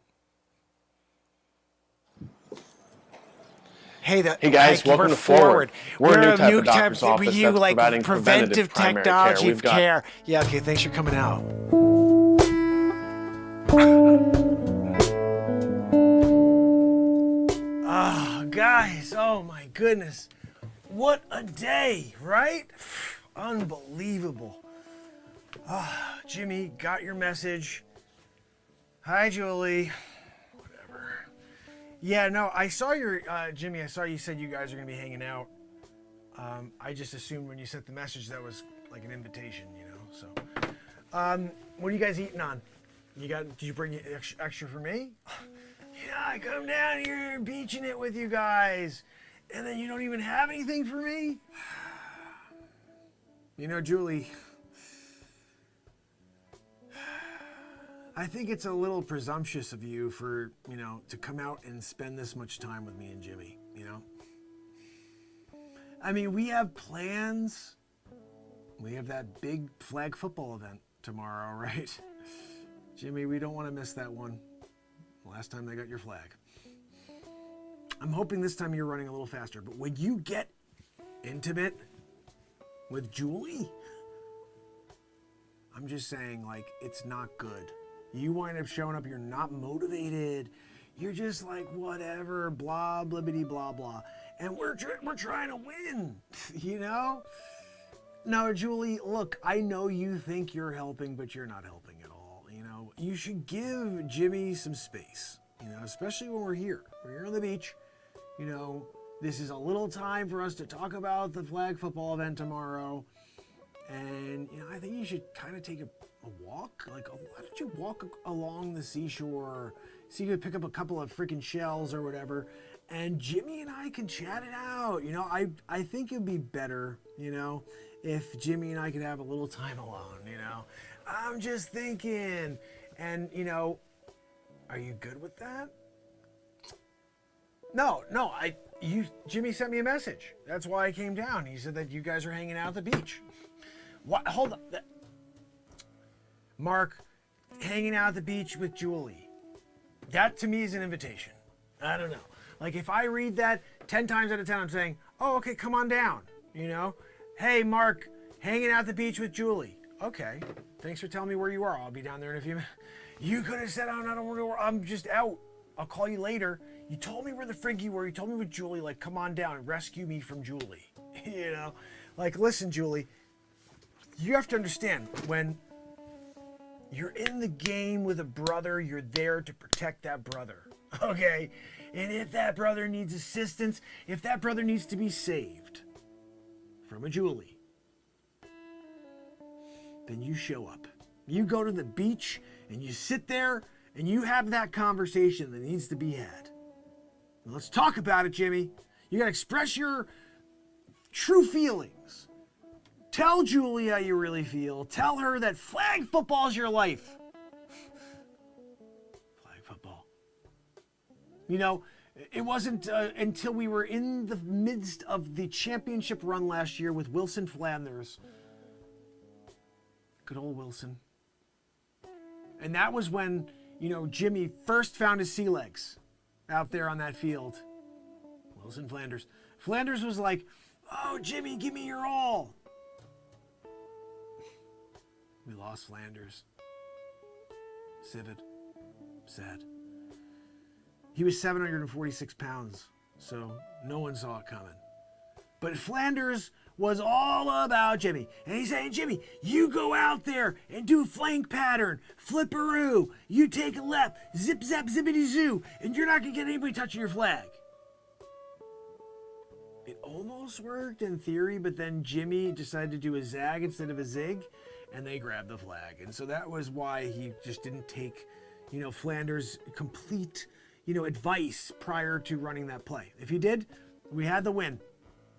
Hey guys, welcome to Forward. We're a new type of doctor's office that's providing preventative technology of care. Yeah, okay, thanks for coming out. Oh, guys, oh my goodness. What a day, right? Unbelievable. Jimmy, got your message. Hi, Julie. Whatever. Yeah, no, I saw your, Jimmy, I saw you said you guys are going to be hanging out. I just assumed when you sent the message that was like an invitation, so. What are you guys eating on? Did you bring extra for me? Yeah, I come down here beaching it with you guys, and then you don't even have anything for me? Julie, I think it's a little presumptuous of you for, to come out and spend this much time with me and Jimmy, I mean, we have plans. We have that big flag football event tomorrow, right? Jimmy, we don't want to miss that one. Last time they got your flag. I'm hoping this time you're running a little faster, but when you get intimate with Julie, I'm just saying, it's not good. You wind up showing up, you're not motivated. You're just like, whatever, blah, blibbity, blah, blah. And we're trying to win, No, Julie, look, I know you think you're helping, but you're not helping at all, You should give Jimmy some space, especially when we're here. We're here on the beach, This is a little time for us to talk about the flag football event tomorrow. And, I think you should kind of take a walk. Why don't you walk along the seashore, see if you pick up a couple of freaking shells or whatever, and Jimmy and I can chat it out. I think it'd be better, if Jimmy and I could have a little time alone, I'm just thinking. And, are you good with that? No, Jimmy sent me a message. That's why I came down. He said that you guys are hanging out at the beach. What? Hold on. Mark, hanging out at the beach with Julie. That to me is an invitation. I don't know. If I read that 10 times out of 10, I'm saying, oh, okay, come on down. Hey, Mark, hanging out at the beach with Julie. Okay, thanks for telling me where you are. I'll be down there in a few minutes. You could have said, I don't know, I'm just out. I'll call you later. You told me where the frig you were. You told me with Julie, come on down and rescue me from Julie. Listen, Julie, you have to understand, when you're in the game with a brother, you're there to protect that brother, okay? And if that brother needs assistance, if that brother needs to be saved from a Julie, then you show up. You go to the beach and you sit there and you have that conversation that needs to be had. Now, let's talk about it, Jimmy. You got to express your true feelings. Tell Julie how you really feel. Tell her that flag football is your life. Flag football. You know, it wasn't until we were in the midst of the championship run last year with Wilson Flanders. Good old Wilson. And that was when, you know, Jimmy first found his sea legs out there on that field. Wilson Flanders. Flanders was like, oh, Jimmy, give me your all. We lost Flanders. Civet. Sad. He was 746 pounds, so no one saw it coming. But Flanders was all about Jimmy. And he's saying, Jimmy, you go out there and do flank pattern, flipperoo. You take a left, zip, zap, zippity zoo, and you're not going to get anybody touching your flag. It almost worked in theory, but then Jimmy decided to do a zag instead of a zig, and they grabbed the flag. And so that was why he just didn't take, you know, Flanders' complete, you know, advice prior to running that play. If he did, we had the win.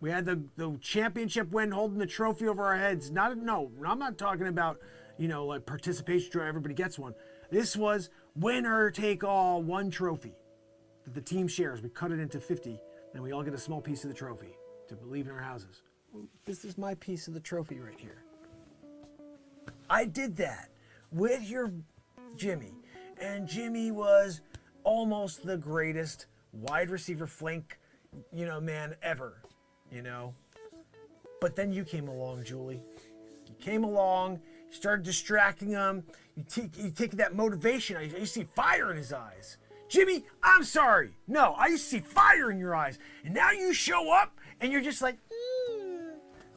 We had the championship win, holding the trophy over our heads. I'm not talking about, you know, like participation trophy, everybody gets one. This was winner take all, one trophy that the team shares. We cut it into 50, and we all get a small piece of the trophy to leave in our houses. This is my piece of the trophy right here. I did that with your Jimmy, and Jimmy was almost the greatest wide receiver flank, you know, man ever. You know, but then you came along, Julie. You came along, you started distracting him. You take that motivation. I see fire in his eyes. Jimmy, I'm sorry. No, I used to see fire in your eyes. And now you show up and you're just like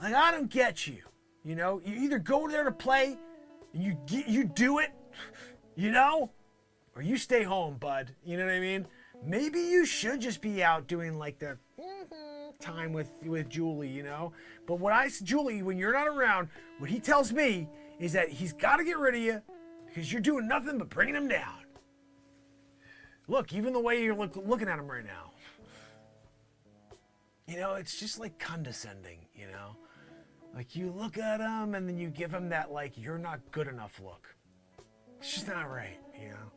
I don't get you. You know, you either go there to play and you do it, you know, or you stay home, bud. You know what I mean? Maybe you should just be out doing like the time with Julie, you know. But Julie, when you're not around, what he tells me is that he's got to get rid of you because you're doing nothing but bringing him down. Look, even the way you're looking at him right now, you know, it's just like condescending, you know. Like you look at him and then you give him that like you're not good enough look. It's just not right, you know.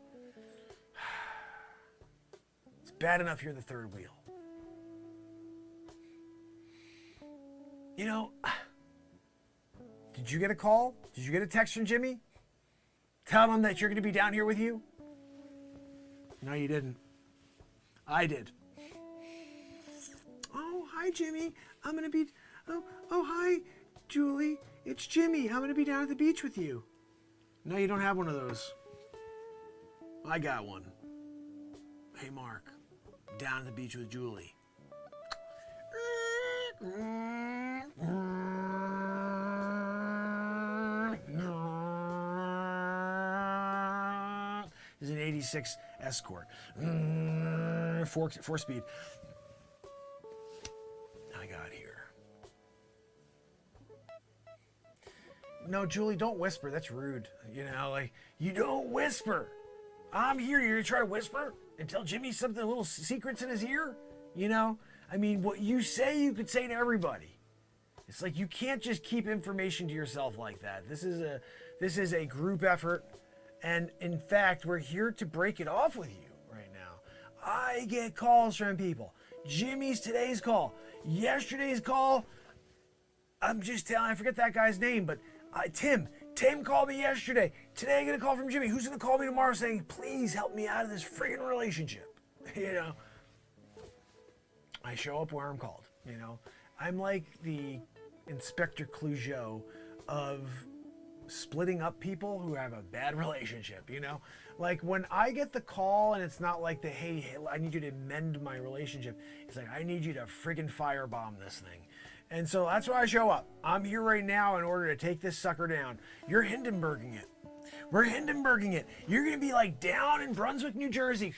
It's bad enough you're the third wheel. You know, did you get a call? Did you get a text from Jimmy? Tell him that you're going to be down here with you? No, you didn't. I did. Oh, hi, Jimmy. I'm going to be... Oh, hi, Julie. It's Jimmy. I'm going to be down at the beach with you. No, you don't have one of those. I got one. Hey, Mark. Down at the beach with Julie. This is an 86 Escort. 4-speed. I got here. No, Julie, don't whisper. That's rude. You know, like, you don't whisper. I'm here. You're going to try to whisper and tell Jimmy something, little secrets in his ear? You know? I mean, what you say, you could say to everybody. It's like you can't just keep information to yourself like that. This is a group effort, and in fact, we're here to break it off with you right now. I get calls from people. Jimmy's today's call. Yesterday's call, I'm just telling, I forget that guy's name, but Tim called me yesterday. Today I get a call from Jimmy. Who's going to call me tomorrow saying, please help me out of this friggin' relationship? You know? I show up where I'm called, you know. I'm like the Inspector Clouseau of splitting up people who have a bad relationship, you know. Like when I get the call and it's not like hey, I need you to mend my relationship. It's like, I need you to friggin' firebomb this thing. And so that's why I show up. I'm here right now in order to take this sucker down. You're Hindenburging it. We're Hindenburging it. You're going to be like down in Brunswick, New Jersey.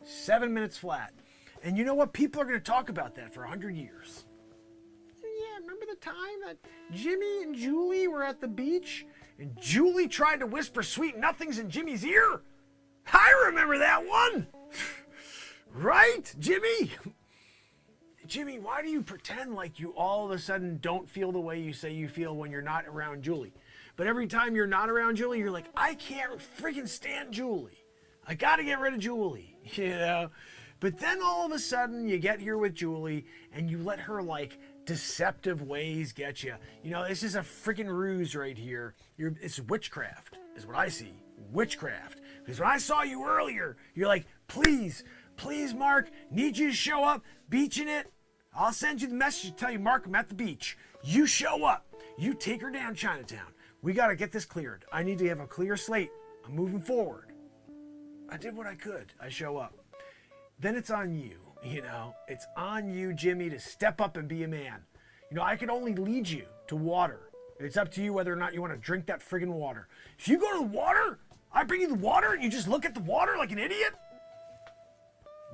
7 minutes flat. And you know what? People are going to talk about that for 100 years. Yeah, remember the time that Jimmy and Julie were at the beach and Julie tried to whisper sweet nothings in Jimmy's ear? I remember that one. Right, Jimmy? Jimmy, why do you pretend like you all of a sudden don't feel the way you say you feel when you're not around Julie? But every time you're not around Julie, you're like, I can't freaking stand Julie. I got to get rid of Julie, you know? But then all of a sudden you get here with Julie and you let her like deceptive ways get you. You know, this is a freaking ruse right here. It's witchcraft is what I see. Witchcraft. Because when I saw you earlier, you're like, please, Mark, need you to show up, beaching it. I'll send you the message to tell you, Mark, I'm at the beach. You show up. You take her down Chinatown. We got to get this cleared. I need to have a clear slate. I'm moving forward. I did what I could. I show up. Then it's on you, you know. It's on you, Jimmy, to step up and be a man. You know, I can only lead you to water. It's up to you whether or not you want to drink that friggin' water. If you go to the water, I bring you the water and you just look at the water like an idiot,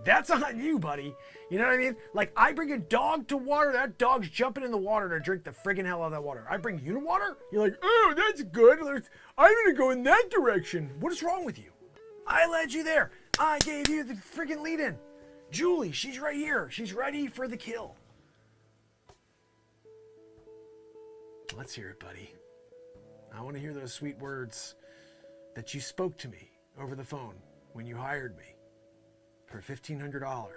that's on you, buddy. You know what I mean? Like, I bring a dog to water, that dog's jumping in the water to drink the friggin' hell out of that water. I bring you to water, you're like, oh, that's good. I'm gonna go in that direction. What is wrong with you? I led you there. I gave you the friggin' lead in. Julie, she's right here. She's ready for the kill. Let's hear it, buddy. I want to hear those sweet words that you spoke to me over the phone when you hired me for $1,500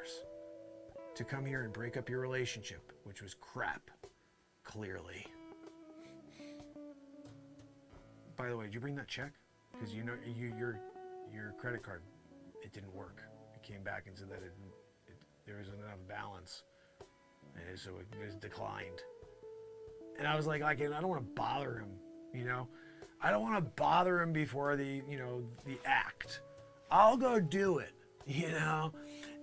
to come here and break up your relationship, which was crap, clearly. By the way, did you bring that check? Because you know your credit card, it didn't work. It came back and said that there wasn't enough balance, and so it was declined. And I was like, I don't want to bother him, you know. I don't want to bother him before the act. I'll go do it, you know,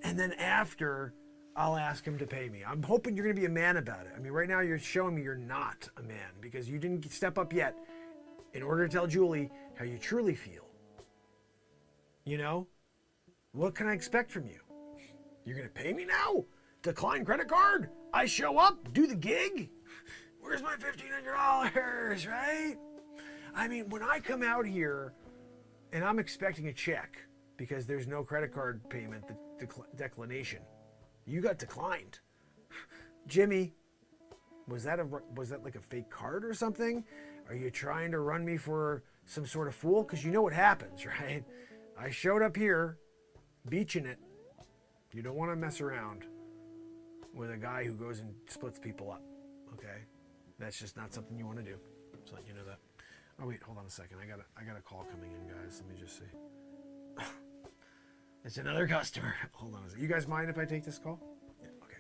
and then after, I'll ask him to pay me. I'm hoping you're going to be a man about it. I mean, right now you're showing me you're not a man because you didn't step up yet in order to tell Julie how you truly feel. You know, what can I expect from you? You're going to pay me now? Decline credit card? I show up, do the gig? Where's my $1,500, right? I mean, when I come out here and I'm expecting a check because there's no credit card payment, the declination, you got declined. Jimmy, was that like a fake card or something? Are you trying to run me for some sort of fool? Because you know what happens, right? I showed up here, beaching it. You don't want to mess around with a guy who goes and splits people up, okay? That's just not something you want to do. Just let you know that. Oh wait, hold on a second. I got a call coming in, guys. Let me just see. It's another customer. Hold on a second. You guys mind if I take this call? Yeah, okay.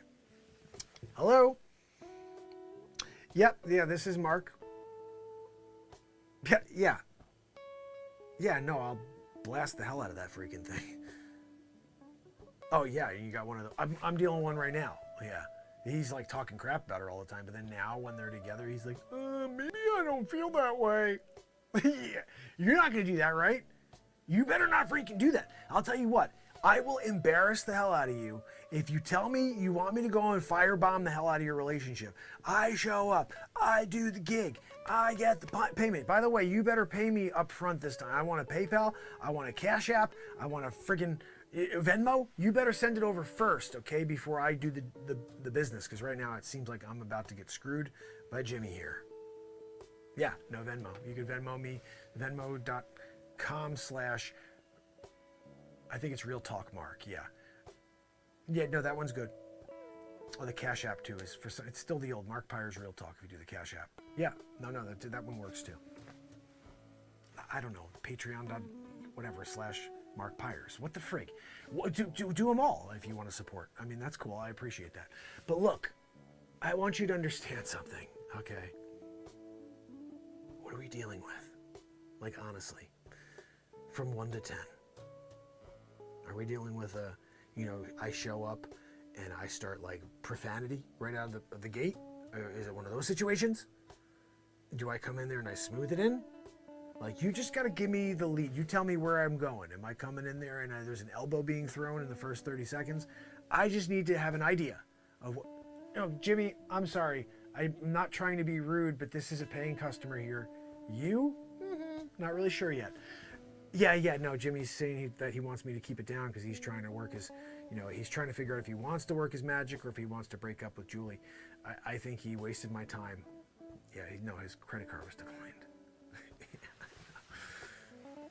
Hello? Yep, yeah, this is Mark. Yeah. Yeah, no, I'll blast the hell out of that freaking thing. Oh yeah, you got one of those. I'm dealing with one right now. Yeah. He's like talking crap about her all the time, but then now when they're together, he's like, maybe I don't feel that way. Yeah. You're not going to do that, right? You better not freaking do that. I'll tell you what, I will embarrass the hell out of you if you tell me you want me to go and firebomb the hell out of your relationship. I show up, I do the gig, I get the payment. By the way, you better pay me up front this time. I want a PayPal, I want a Cash App, I want a friggin' Venmo. You better send it over first, okay, before I do the business, because right now it seems like I'm about to get screwed by Jimmy here. Yeah, no Venmo. You can Venmo me, venmo.com/ I think it's Real Talk Mark, yeah. Yeah, no, that one's good. Oh, the Cash App too is it's still the old Mark Pires Real Talk if you do the Cash App. Yeah, no, that one works too. I don't know, Patreon.whatever / Mark Pires. What the frig? Do them all if you want to support. I mean, that's cool. I appreciate that. But look, I want you to understand something, okay? What are we dealing with? Like, honestly, from 1 to 10. Are we dealing with I show up and I start like profanity right out of the gate? Or is it one of those situations? Do I come in there and I smooth it in? Like, you just got to give me the lead. You tell me where I'm going. Am I coming in there and there's an elbow being thrown in the first 30 seconds? I just need to have an idea of what, Jimmy, I'm sorry. I'm not trying to be rude, but this is a paying customer here. You? Not really sure yet. Yeah, no, Jimmy's saying that he wants me to keep it down because he's trying to work his, he's trying to figure out if he wants to work his magic or if he wants to break up with Julie. I think he wasted my time. Yeah, no, his credit card was declined.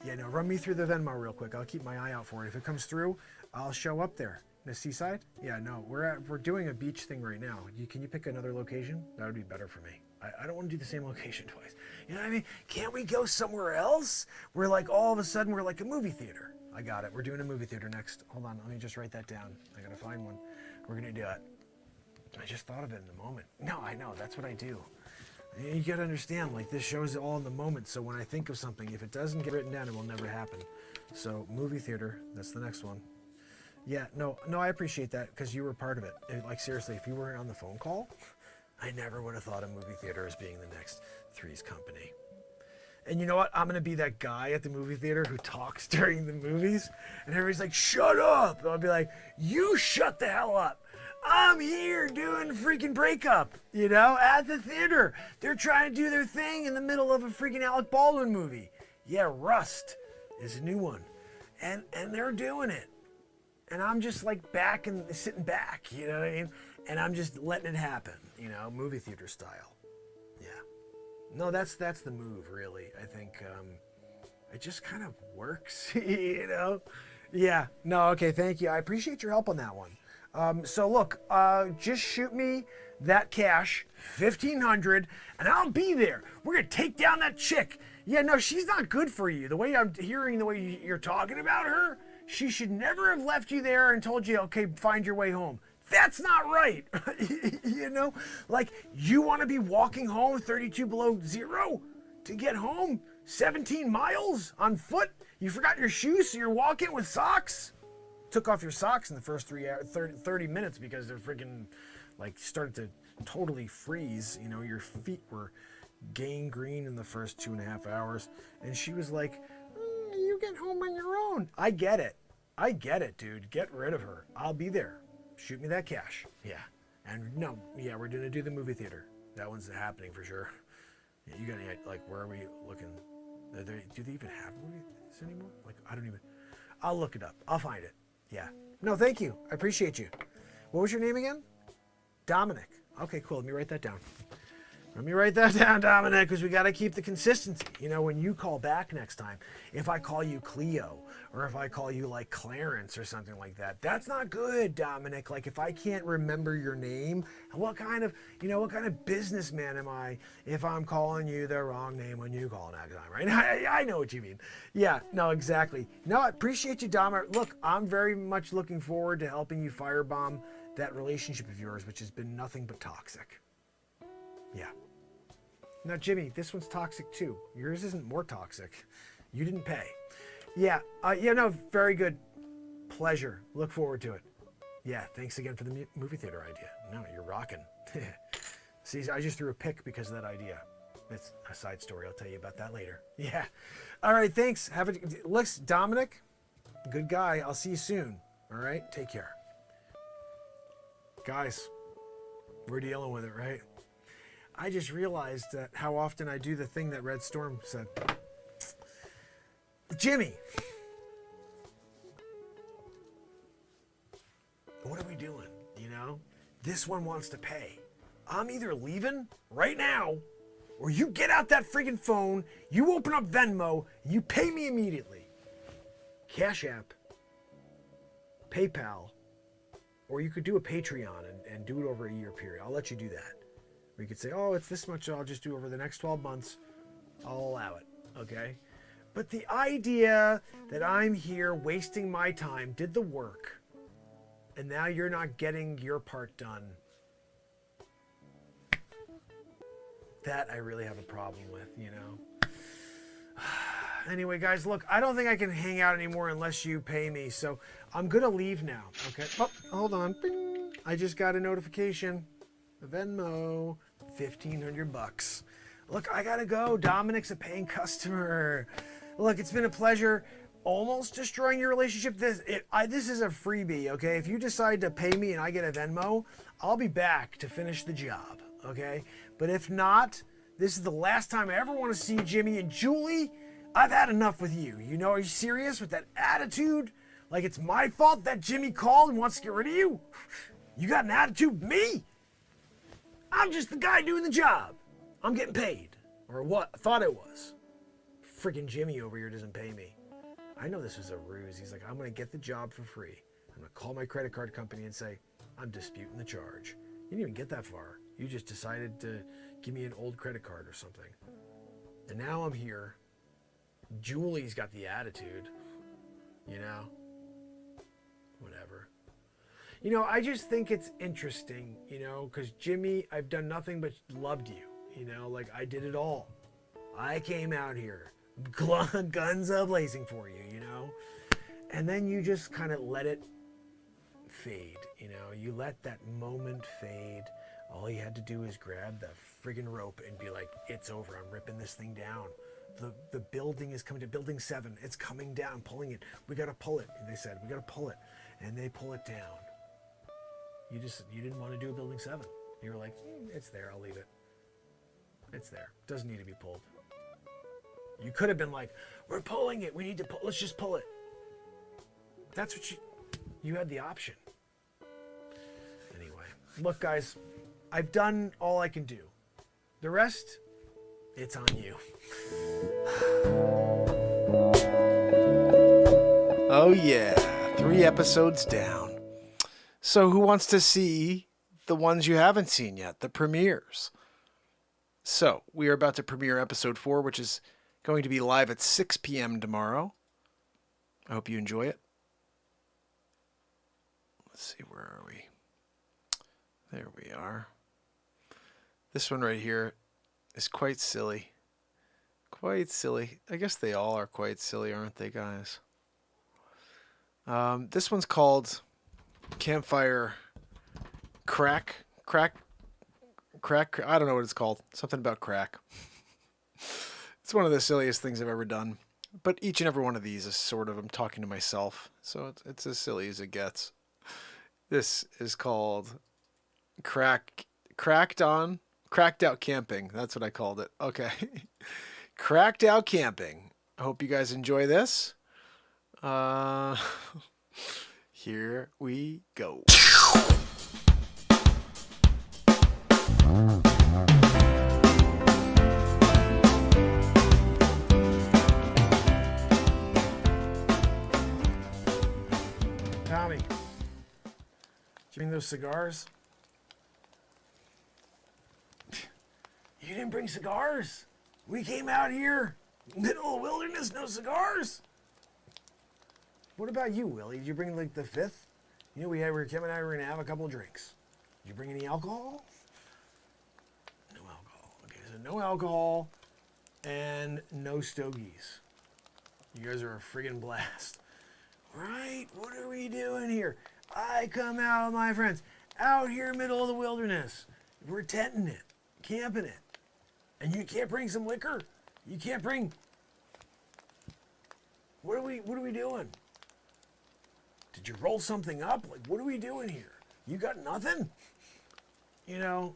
Yeah, no, run me through the Venmo real quick. I'll keep my eye out for it. If it comes through, I'll show up there. The seaside? Yeah, no, we're doing a beach thing right now. Can you pick another location? That would be better for me. I don't want to do the same location twice. You know what I mean? Can't we go somewhere else? We're like, all of a sudden, we're like a movie theater. I got it. We're doing a movie theater next. Hold on, let me just write that down. I gotta find one. We're gonna do it. I just thought of it in the moment. No, I know, that's what I do. You gotta understand, like, this show's all in the moment, so when I think of something, if it doesn't get written down, it will never happen. So, movie theater, that's the next one. Yeah, no, I appreciate that, because you were part of it. Like, seriously, if you weren't on the phone call, I never would have thought of movie theater as being the next Three's Company. And you know what? I'm going to be that guy at the movie theater who talks during the movies, and everybody's like, shut up! And I'll be like, you shut the hell up! I'm here doing freaking breakup, at the theater. They're trying to do their thing in the middle of a freaking Alec Baldwin movie. Yeah, Rust is a new one. And they're doing it. And I'm just like back and sitting back, you know what I mean? And I'm just letting it happen, movie theater style. Yeah. No, that's the move, really. I think it just kind of works, Yeah. No, okay, thank you. I appreciate your help on that one. So look, just shoot me that cash, $1,500, and I'll be there. We're gonna take down that chick. Yeah, no, she's not good for you. The way I'm hearing the way you're talking about her, she should never have left you there and told you, okay, find your way home. That's not right. Like, you want to be walking home 32 below zero to get home 17 miles on foot? You forgot your shoes, so you're walking with socks? Took off your socks in the first 30 minutes because they're freaking, like, started to totally freeze. Your feet were gangrene in the first 2.5 hours. And she was like, you get home on your own. I get it, dude. Get rid of her. I'll be there. Shoot me that cash. Yeah. And no, yeah, we're going to do the movie theater. That one's happening for sure. Yeah, you got any, like, where are we looking? Do they even have movies anymore? Like, I'll look it up. I'll find it. Yeah. No, thank you. I appreciate you. What was your name again? Dominic. Okay, cool. Let me write that down. Let me write that down, Dominic, because we got to keep the consistency. When you call back next time, if I call you Cleo or if I call you like Clarence or something like that, that's not good, Dominic. Like, if I can't remember your name, what kind of businessman am I if I'm calling you the wrong name when you call next time, right? I know what you mean. Yeah, no, exactly. No, I appreciate you, Dominic. Look, I'm very much looking forward to helping you firebomb that relationship of yours, which has been nothing but toxic. Yeah. Now, Jimmy, this one's toxic too. Yours isn't more toxic. You didn't pay. Yeah. No, very good. Pleasure. Look forward to it. Yeah. Thanks again for the movie theater idea. No, you're rocking. See, I just threw a pick because of that idea. It's a side story. I'll tell you about that later. Yeah. All right. Thanks. Listen, Dominic, good guy. I'll see you soon. All right. Take care. Guys, we're dealing with it, right? I just realized that how often I do the thing that Red Storm said. Jimmy, what are we doing? This one wants to pay. I'm either leaving right now, or you get out that friggin' phone, you open up Venmo, you pay me immediately. Cash App, PayPal, or you could do a Patreon and do it over a year period. I'll let you do that. We could say, oh, it's this much, I'll just do over the next 12 months. I'll allow it, okay? But the idea that I'm here wasting my time, did the work, and now you're not getting your part done, that I really have a problem with, Anyway, guys, look, I don't think I can hang out anymore unless you pay me, so I'm going to leave now, okay? Oh, hold on. Bing. I just got a notification. Venmo. $1,500. Look, I gotta go. Dominic's a paying customer. Look, it's been a pleasure almost destroying your relationship. This is a freebie, okay? If you decide to pay me and I get a Venmo, I'll be back to finish the job, okay? But if not, this is the last time I ever want to see Jimmy. And Julie, I've had enough with you. You know, are you serious with that attitude? Like it's my fault that Jimmy called and wants to get rid of you? You got an attitude with me? I'm just the guy doing the job. I'm getting paid. Or what? I thought it was. Freaking Jimmy over here doesn't pay me. I know this was a ruse. He's like, I'm going to get the job for free. I'm going to call my credit card company and say, I'm disputing the charge. You didn't even get that far. You just decided to give me an old credit card or something. And now I'm here. Julie's got the attitude. You know? Whatever. You know, I just think it's interesting, you know, because Jimmy, I've done nothing but loved you. You know, like I did it all. I came out here, guns a-blazing for you, you know? And then you just kind of let it fade, you know? You let that moment fade. All you had to do is grab the friggin' rope and be like, it's over, I'm ripping this thing down. The building is coming to building 7. It's coming down, pulling it. We got to pull it. They said, we got to pull it. And they pull it down. You didn't want to do a building 7. You were like, it's there, I'll leave it. It's there. Doesn't need to be pulled. You could have been like, we're pulling it. We need to pull. Let's just pull it. That's what you had the option. Anyway, look, guys, I've done all I can do. The rest, it's on you. Oh, yeah. 3 episodes down. So who wants to see the ones you haven't seen yet, the premieres? So we are about to premiere episode 4, which is going to be live at 6 p.m. tomorrow. I hope you enjoy it. Let's see, where are we? There we are. This one right here is quite silly. Quite silly. I guess they all are quite silly, aren't they, guys? This one's called Campfire Crack. I don't know what it's called. Something about crack. It's one of the silliest things I've ever done. But each and every one of these is sort of, I'm talking to myself. So it's as silly as it gets. This is called Cracked Out Camping. That's what I called it. Okay. Cracked Out Camping. I hope you guys enjoy this. Here we go. Tommy, did you bring those cigars? You didn't bring cigars? We came out here, middle of the wilderness, no cigars? What about you, Willie? Did you bring like the 5th? You know, we were coming out, we were gonna have a couple of drinks. Did you bring any alcohol? No alcohol. Okay, so no alcohol and no stogies. You guys are a friggin' blast. Right? What are we doing here? I come out with my friends, out here middle of the wilderness. We're tenting it, camping it. And you can't bring some liquor? You can't bring... What are we doing? Did you roll something up? Like, what are we doing here? You got nothing? You know,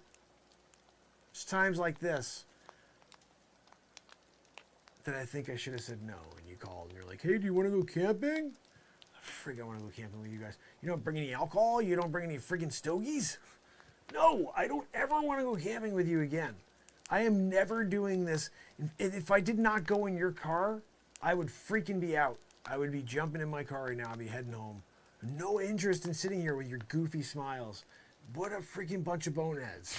it's times like this that I think I should have said no when you called and you're like, hey, do you want to go camping? Frig, I want to go camping with you guys. You don't bring any alcohol? You don't bring any friggin' stogies? No, I don't ever want to go camping with you again. I am never doing this. If I did not go in your car, I would freaking be out. I would be jumping in my car right now. I'd be heading home. No interest in sitting here with your goofy smiles. What a freaking bunch of boneheads.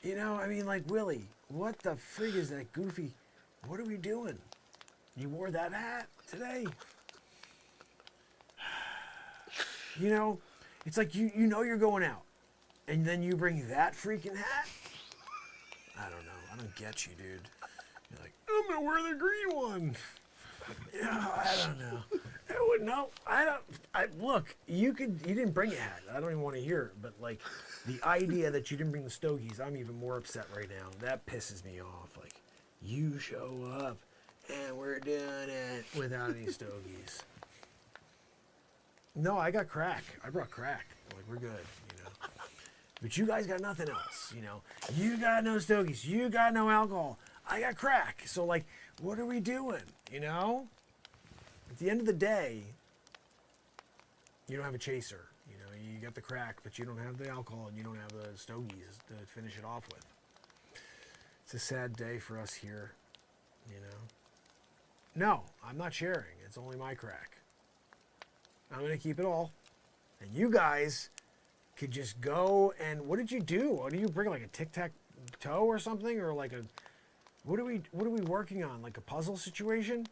You know, I mean, like, Willie, what the frig is that goofy? What are we doing? You wore that hat today? You know, it's like you know you're going out, and then you bring that freaking hat? I don't know. I don't get you, dude. You're like, I'm going to wear the green one. Yeah, I don't know. Look, you didn't bring a hat. I don't even want to hear it. But like the idea that you didn't bring the stogies, I'm even more upset right now. That pisses me off. Like, you show up and we're doing it without any stogies. No, I got crack. I brought crack. Like, we're good, you know. But you guys got nothing else, you know. You got no stogies. You got no alcohol. I got crack. So, like, what are we doing, you know? At the end of the day, you don't have a chaser. You know, you got the crack, but you don't have the alcohol and you don't have the stogies to finish it off with. It's a sad day for us here, you know. No, I'm not sharing. It's only my crack. I'm going to keep it all. And you guys could just go and, what did you do? What do you bring, like a tic-tac-toe or something? Or like a, what are we working on? Like a puzzle situation?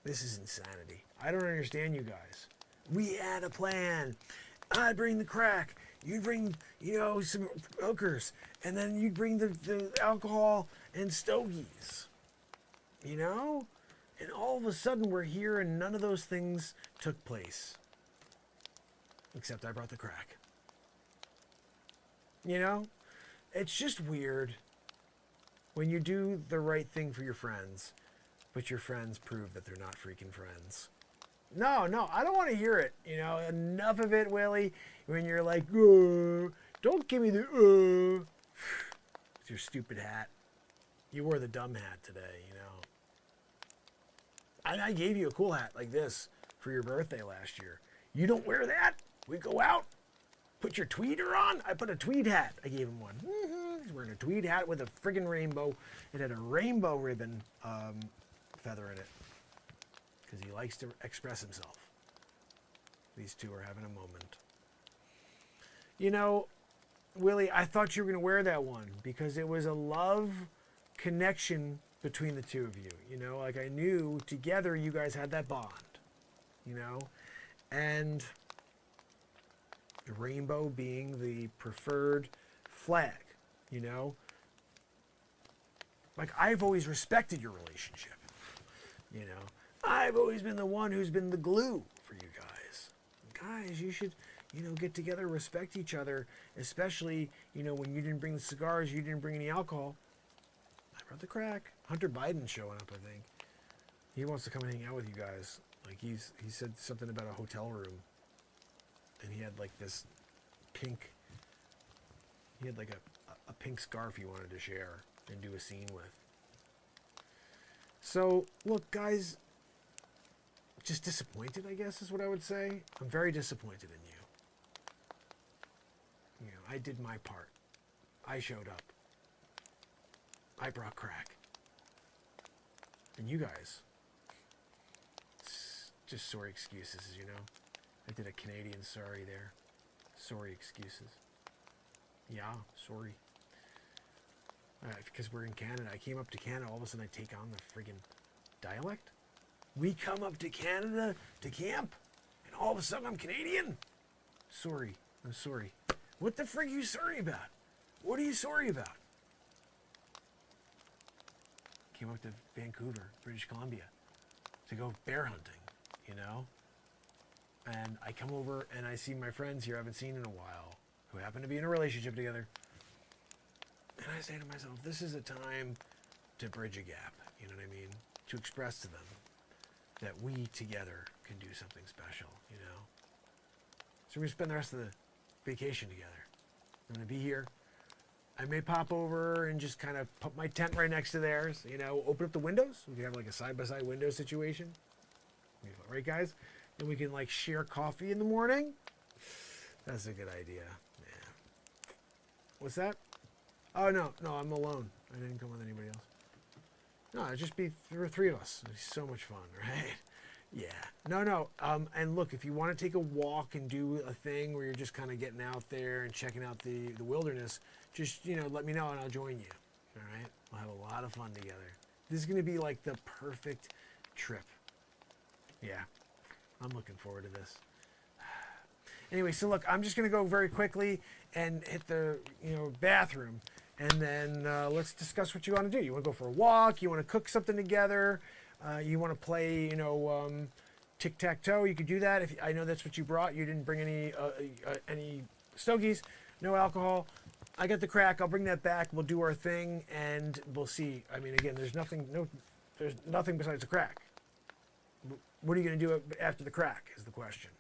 This is insanity. I don't understand you guys. We had a plan. I'd bring the crack. You'd bring, you know, some hookers. And then you'd bring the alcohol and stogies. You know? And all of a sudden we're here and none of those things took place. Except I brought the crack. You know? It's just weird when you do the right thing for your friends, but your friends prove that they're not freaking friends. No, I don't want to hear it. You know, enough of it, Willie. When you're like, don't give me the, with your stupid hat. You wore the dumb hat today, you know. I gave you a cool hat like this for your birthday last year. You don't wear that? We go out, put your tweeder on. I put a tweed hat. I gave him one. He's wearing a tweed hat with a friggin' rainbow. It had a rainbow ribbon feather in it because he likes to express himself. These two are having a moment. You know, Willie, I thought you were going to wear that one because it was a love connection between the two of you. You know, like I knew together you guys had that bond, you know, and the rainbow being the preferred flag, you know. Like I've always respected your relationship, you know. I've always been the one who's been the glue for you guys. Guys, you should, you know, get together, respect each other, especially, you know, when you didn't bring the cigars, you didn't bring any alcohol. I brought the crack. Hunter Biden's showing up, I think. He wants to come and hang out with you guys. Like he said something about a hotel room. And he had like this pink, he had like a pink scarf he wanted to share and do a scene with. So, look, guys, just disappointed, I guess, is what I would say. I'm very disappointed in you. You know, I did my part. I showed up. I brought crack. And you guys, it's just sorry excuses, you know. I did a Canadian sorry there. Sorry excuses. Yeah, sorry. Because we're in Canada. I came up to Canada, all of a sudden I take on the friggin' dialect. We come up to Canada to camp, and all of a sudden I'm Canadian. Sorry. I'm sorry. What the frig are you sorry about? What are you sorry about? Came up to Vancouver, British Columbia, to go bear hunting, you know? And I come over and I see my friends here I haven't seen in a while, who happen to be in a relationship together. And I say to myself, this is a time to bridge a gap, you know what I mean? To express to them that we together can do something special, you know? So we're gonna spend the rest of the vacation together. I'm gonna be here. I may pop over and just kind of put my tent right next to theirs, you know, open up the windows. We can have like a side-by-side window situation. Right, guys? Then we can like share coffee in the morning. That's a good idea. Yeah. What's that? Oh, no, I'm alone. I didn't come with anybody else. No, it'd just be three of us. It'd be so much fun, right? Yeah. No. And look, if you want to take a walk and do a thing where you're just kind of getting out there and checking out the wilderness, just, you know, let me know and I'll join you. All right? We'll have a lot of fun together. This is going to be like the perfect trip. Yeah. I'm looking forward to this. Anyway, so look, I'm just going to go very quickly and hit the, you know, bathroom. And then let's discuss what you want to do. You want to go for a walk? You want to cook something together? You want to play, you know, tic-tac-toe? You could do that. If I know that's what you brought. You didn't bring any stogies, no alcohol. I got the crack. I'll bring that back. We'll do our thing, and we'll see. I mean, again, there's nothing besides the crack. What are you going to do after the crack is the question.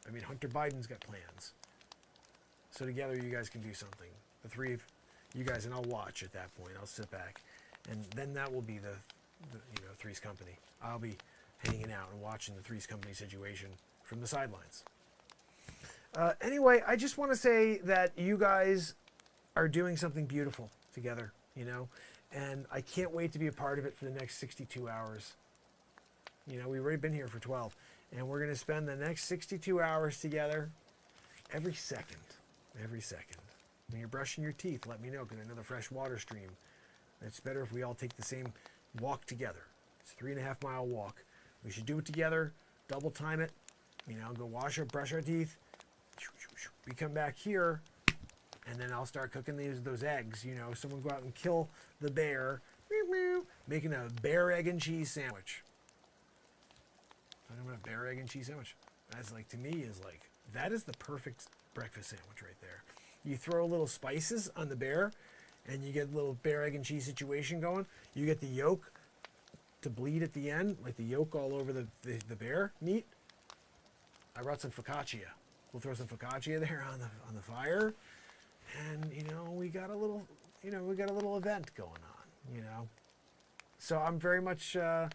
I mean, Hunter Biden's got plans. So together you guys can do something. The three of you guys, and I'll watch at that point. I'll sit back. And then that will be the Three's Company. I'll be hanging out and watching the Three's Company situation from the sidelines. Anyway, I just want to say that you guys are doing something beautiful together, and I can't wait to be a part of it for the next 62 hours. We've already been here for 12, and we're going to spend the next 62 hours together every second. Every second. When you're brushing your teeth, let me know, because I know the fresh water stream. It's better if we all take the same walk together. It's a 3.5 mile walk. We should do it together, double time it, go brush our teeth. We come back here, and then I'll start cooking those eggs. Someone go out and kill the bear, making a bear, egg, and cheese sandwich. Talking about a bear, egg, and cheese sandwich. That's to me, that is the perfect breakfast sandwich right there. You throw a little spices on the bear, and you get a little bear, egg, and cheese situation going. You get the yolk to bleed at the end, like the yolk all over the bear meat. I brought some focaccia. We'll throw some focaccia there on the fire, and we got a little event going on. So I'm very much. I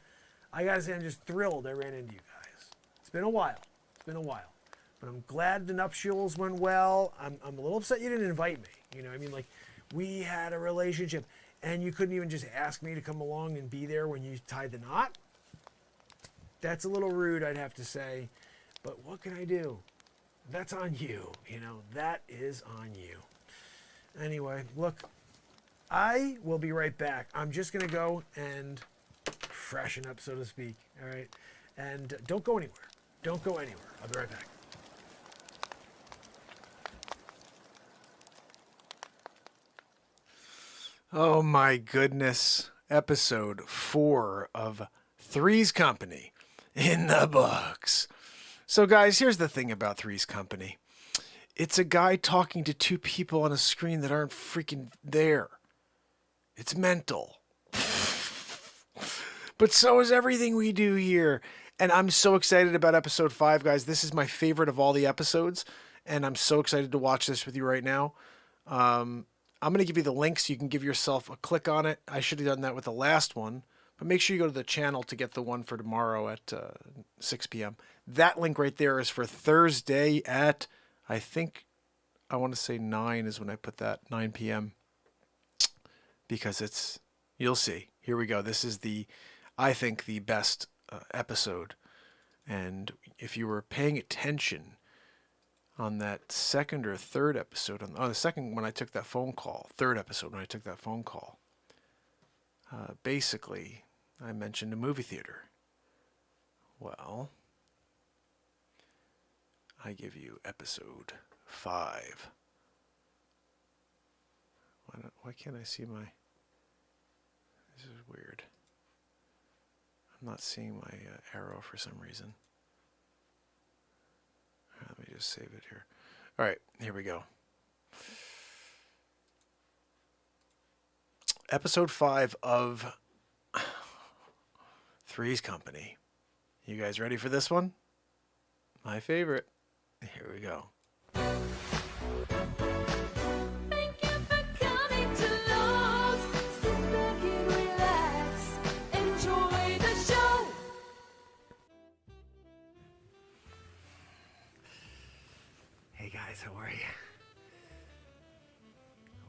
gotta say, I'm just thrilled I ran into you guys. It's been a while, but I'm glad the nuptials went well. I'm a little upset you didn't invite me. We had a relationship, and you couldn't even just ask me to come along and be there when you tied the knot. That's a little rude, I'd have to say, but what can I do? That's on you, that is on you. Anyway, look, I will be right back. I'm just going to go and freshen up, so to speak, all right? And don't go anywhere. Don't go anywhere. I'll be right back. Oh my goodness. Episode 4 of Three's Company in the books. So guys, here's the thing about Three's Company. It's a guy talking to two people on a screen that aren't freaking there. It's mental. But so is everything we do here. And I'm so excited about episode 5, guys. This is my favorite of all the episodes. And I'm so excited to watch this with you right now. I'm going to give you the link so you can give yourself a click on it. I should have done that with the last one. But make sure you go to the channel to get the one for tomorrow at 6 p.m. That link right there is for Thursday at, I want to say 9 is when I put that, 9 p.m. Because you'll see. Here we go. This is I think the best episode. And if you were paying attention on that second or third episode, the second when I took that phone call, third episode when I took that phone call, basically I mentioned a movie theater. Well, I give you episode 5. Why can't I see my... This is weird. I'm not seeing my arrow for some reason. Let me just save it here. All right, here we go. Episode 5 of Three's Company. You guys ready for this one? My favorite. Here we go. Hey guys, how are you?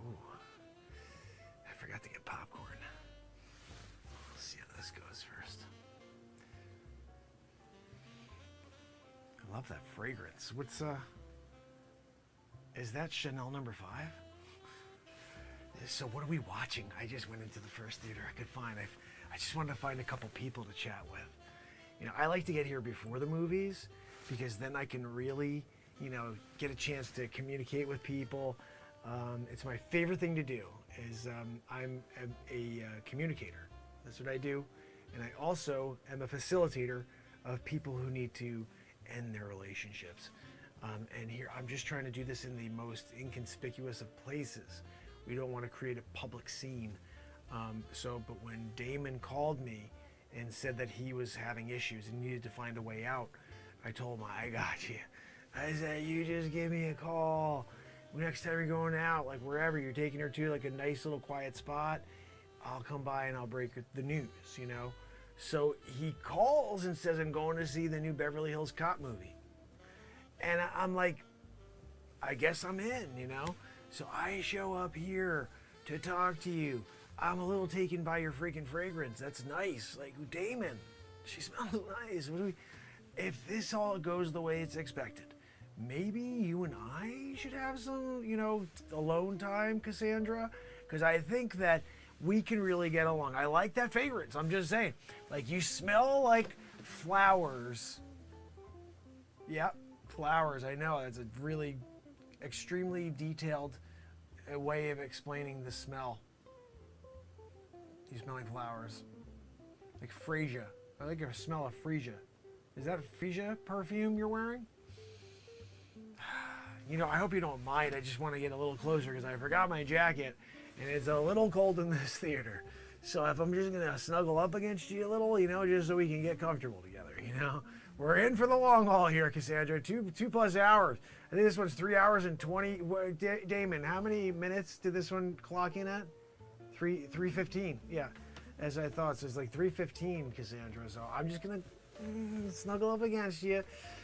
Ooh, I forgot to get popcorn. Let's see how this goes first. I love that fragrance. Is that Chanel number 5? So what are we watching? I just went into the first theater I could find. I just wanted to find a couple people to chat with. I like to get here before the movies because then I can really, get a chance to communicate with people. It's my favorite thing to do is I'm a communicator. That's what I do. And I also am a facilitator of people who need to end their relationships. And here, I'm just trying to do this in the most inconspicuous of places. We don't want to create a public scene. But when Damon called me and said that he was having issues and needed to find a way out, I told him, I got you. I said, you just give me a call. Next time you're going out, like wherever you're taking her to, like a nice little quiet spot, I'll come by and I'll break the news, you know? So he calls and says, I'm going to see the new Beverly Hills Cop movie. And I'm like, I guess I'm in, you know? So I show up here to talk to you. I'm a little taken by your freaking fragrance. That's nice. Like, Damon, she smells nice. If this all goes the way it's expected, maybe you and I should have some, you know, alone time, Cassandra? Because I think that we can really get along. I like that fragrance. I'm just saying. Like, you smell like flowers. Yep, flowers. I know. That's a really extremely detailed way of explaining the smell. You smell like flowers. Like freesia. I like the smell of freesia. Is that freesia perfume you're wearing? You know, I hope you don't mind. I just want to get a little closer because I forgot my jacket and it's a little cold in this theater. So if I'm just going to snuggle up against you a little, you know, just so we can get comfortable together, you know. We're in for the long haul here, Cassandra. Two plus hours. I think this one's 3 hours and 20. Damon, how many minutes did this one clock in at? 3:15. Yeah, as I thought. So it's like 3:15, Cassandra. So I'm just gonna snuggle up against you.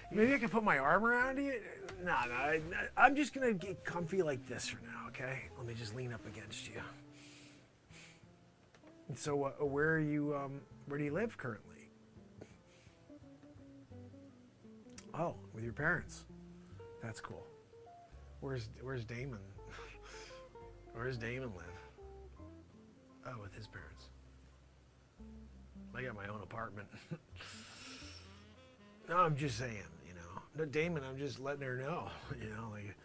Maybe I can put my arm around you. No, I'm just gonna get comfy like this for now. Okay? Let me just lean up against you. And so, where are you? Where do you live currently? Oh, with your parents. That's cool. Where's Damon? Where does Damon live? Oh, with his parents. I got my own apartment. No, I'm just saying, you know. No, Damon, I'm just letting her know, you know, like,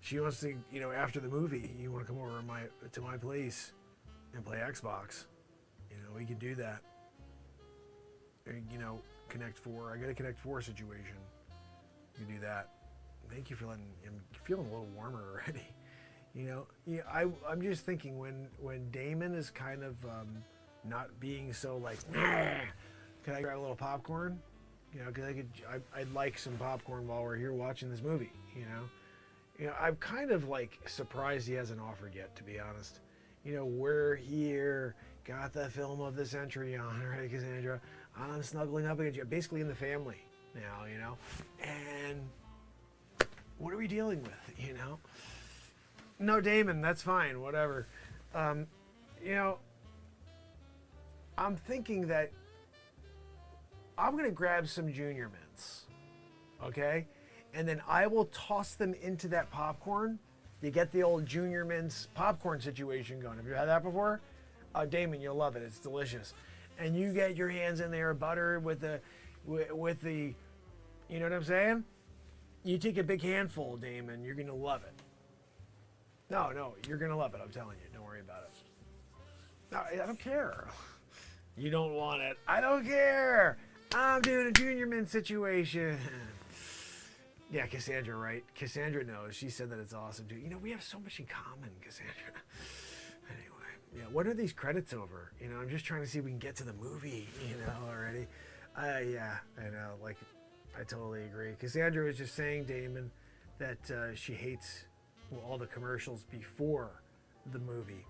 she wants to, you know, after the movie, you want to come over to my place and play Xbox. You know, we can do that. Or, you know, Connect 4. I got a Connect 4 situation. You can do that. Thank you for letting. I'm feeling a little warmer already. You know, yeah. I'm just thinking when Damon is kind of not being so like, can I grab a little popcorn? You know, because I'd like some popcorn while we're here watching this movie. You know, I'm kind of like surprised he hasn't offered yet, to be honest. You know, we're here, got the film of the century on, right, Cassandra? I'm snuggling up against you, basically in the family now, you know, and what are we dealing with, you know? No, Damon, that's fine, whatever. You know, I'm thinking that I'm gonna grab some Junior Mints, okay? And then I will toss them into that popcorn. You get the old Junior Mints popcorn situation going. Have you had that before? Damon, you'll love it. It's delicious. And you get your hands in there, butter with the, you know what I'm saying? You take a big handful, Damon. You're gonna love it. No, you're gonna love it. I'm telling you. Don't worry about it. No, I don't care. You don't want it. I don't care. I'm doing a Junior Mint situation. Yeah, Cassandra, right? Cassandra knows. She said that it's awesome too. You know, we have so much in common, Cassandra. Anyway, yeah. What are these credits over? You know, I'm just trying to see if we can get to the movie. You know, already. Yeah, I know. Like, I totally agree. Cassandra was just saying, Damon, that she hates all the commercials before the movie.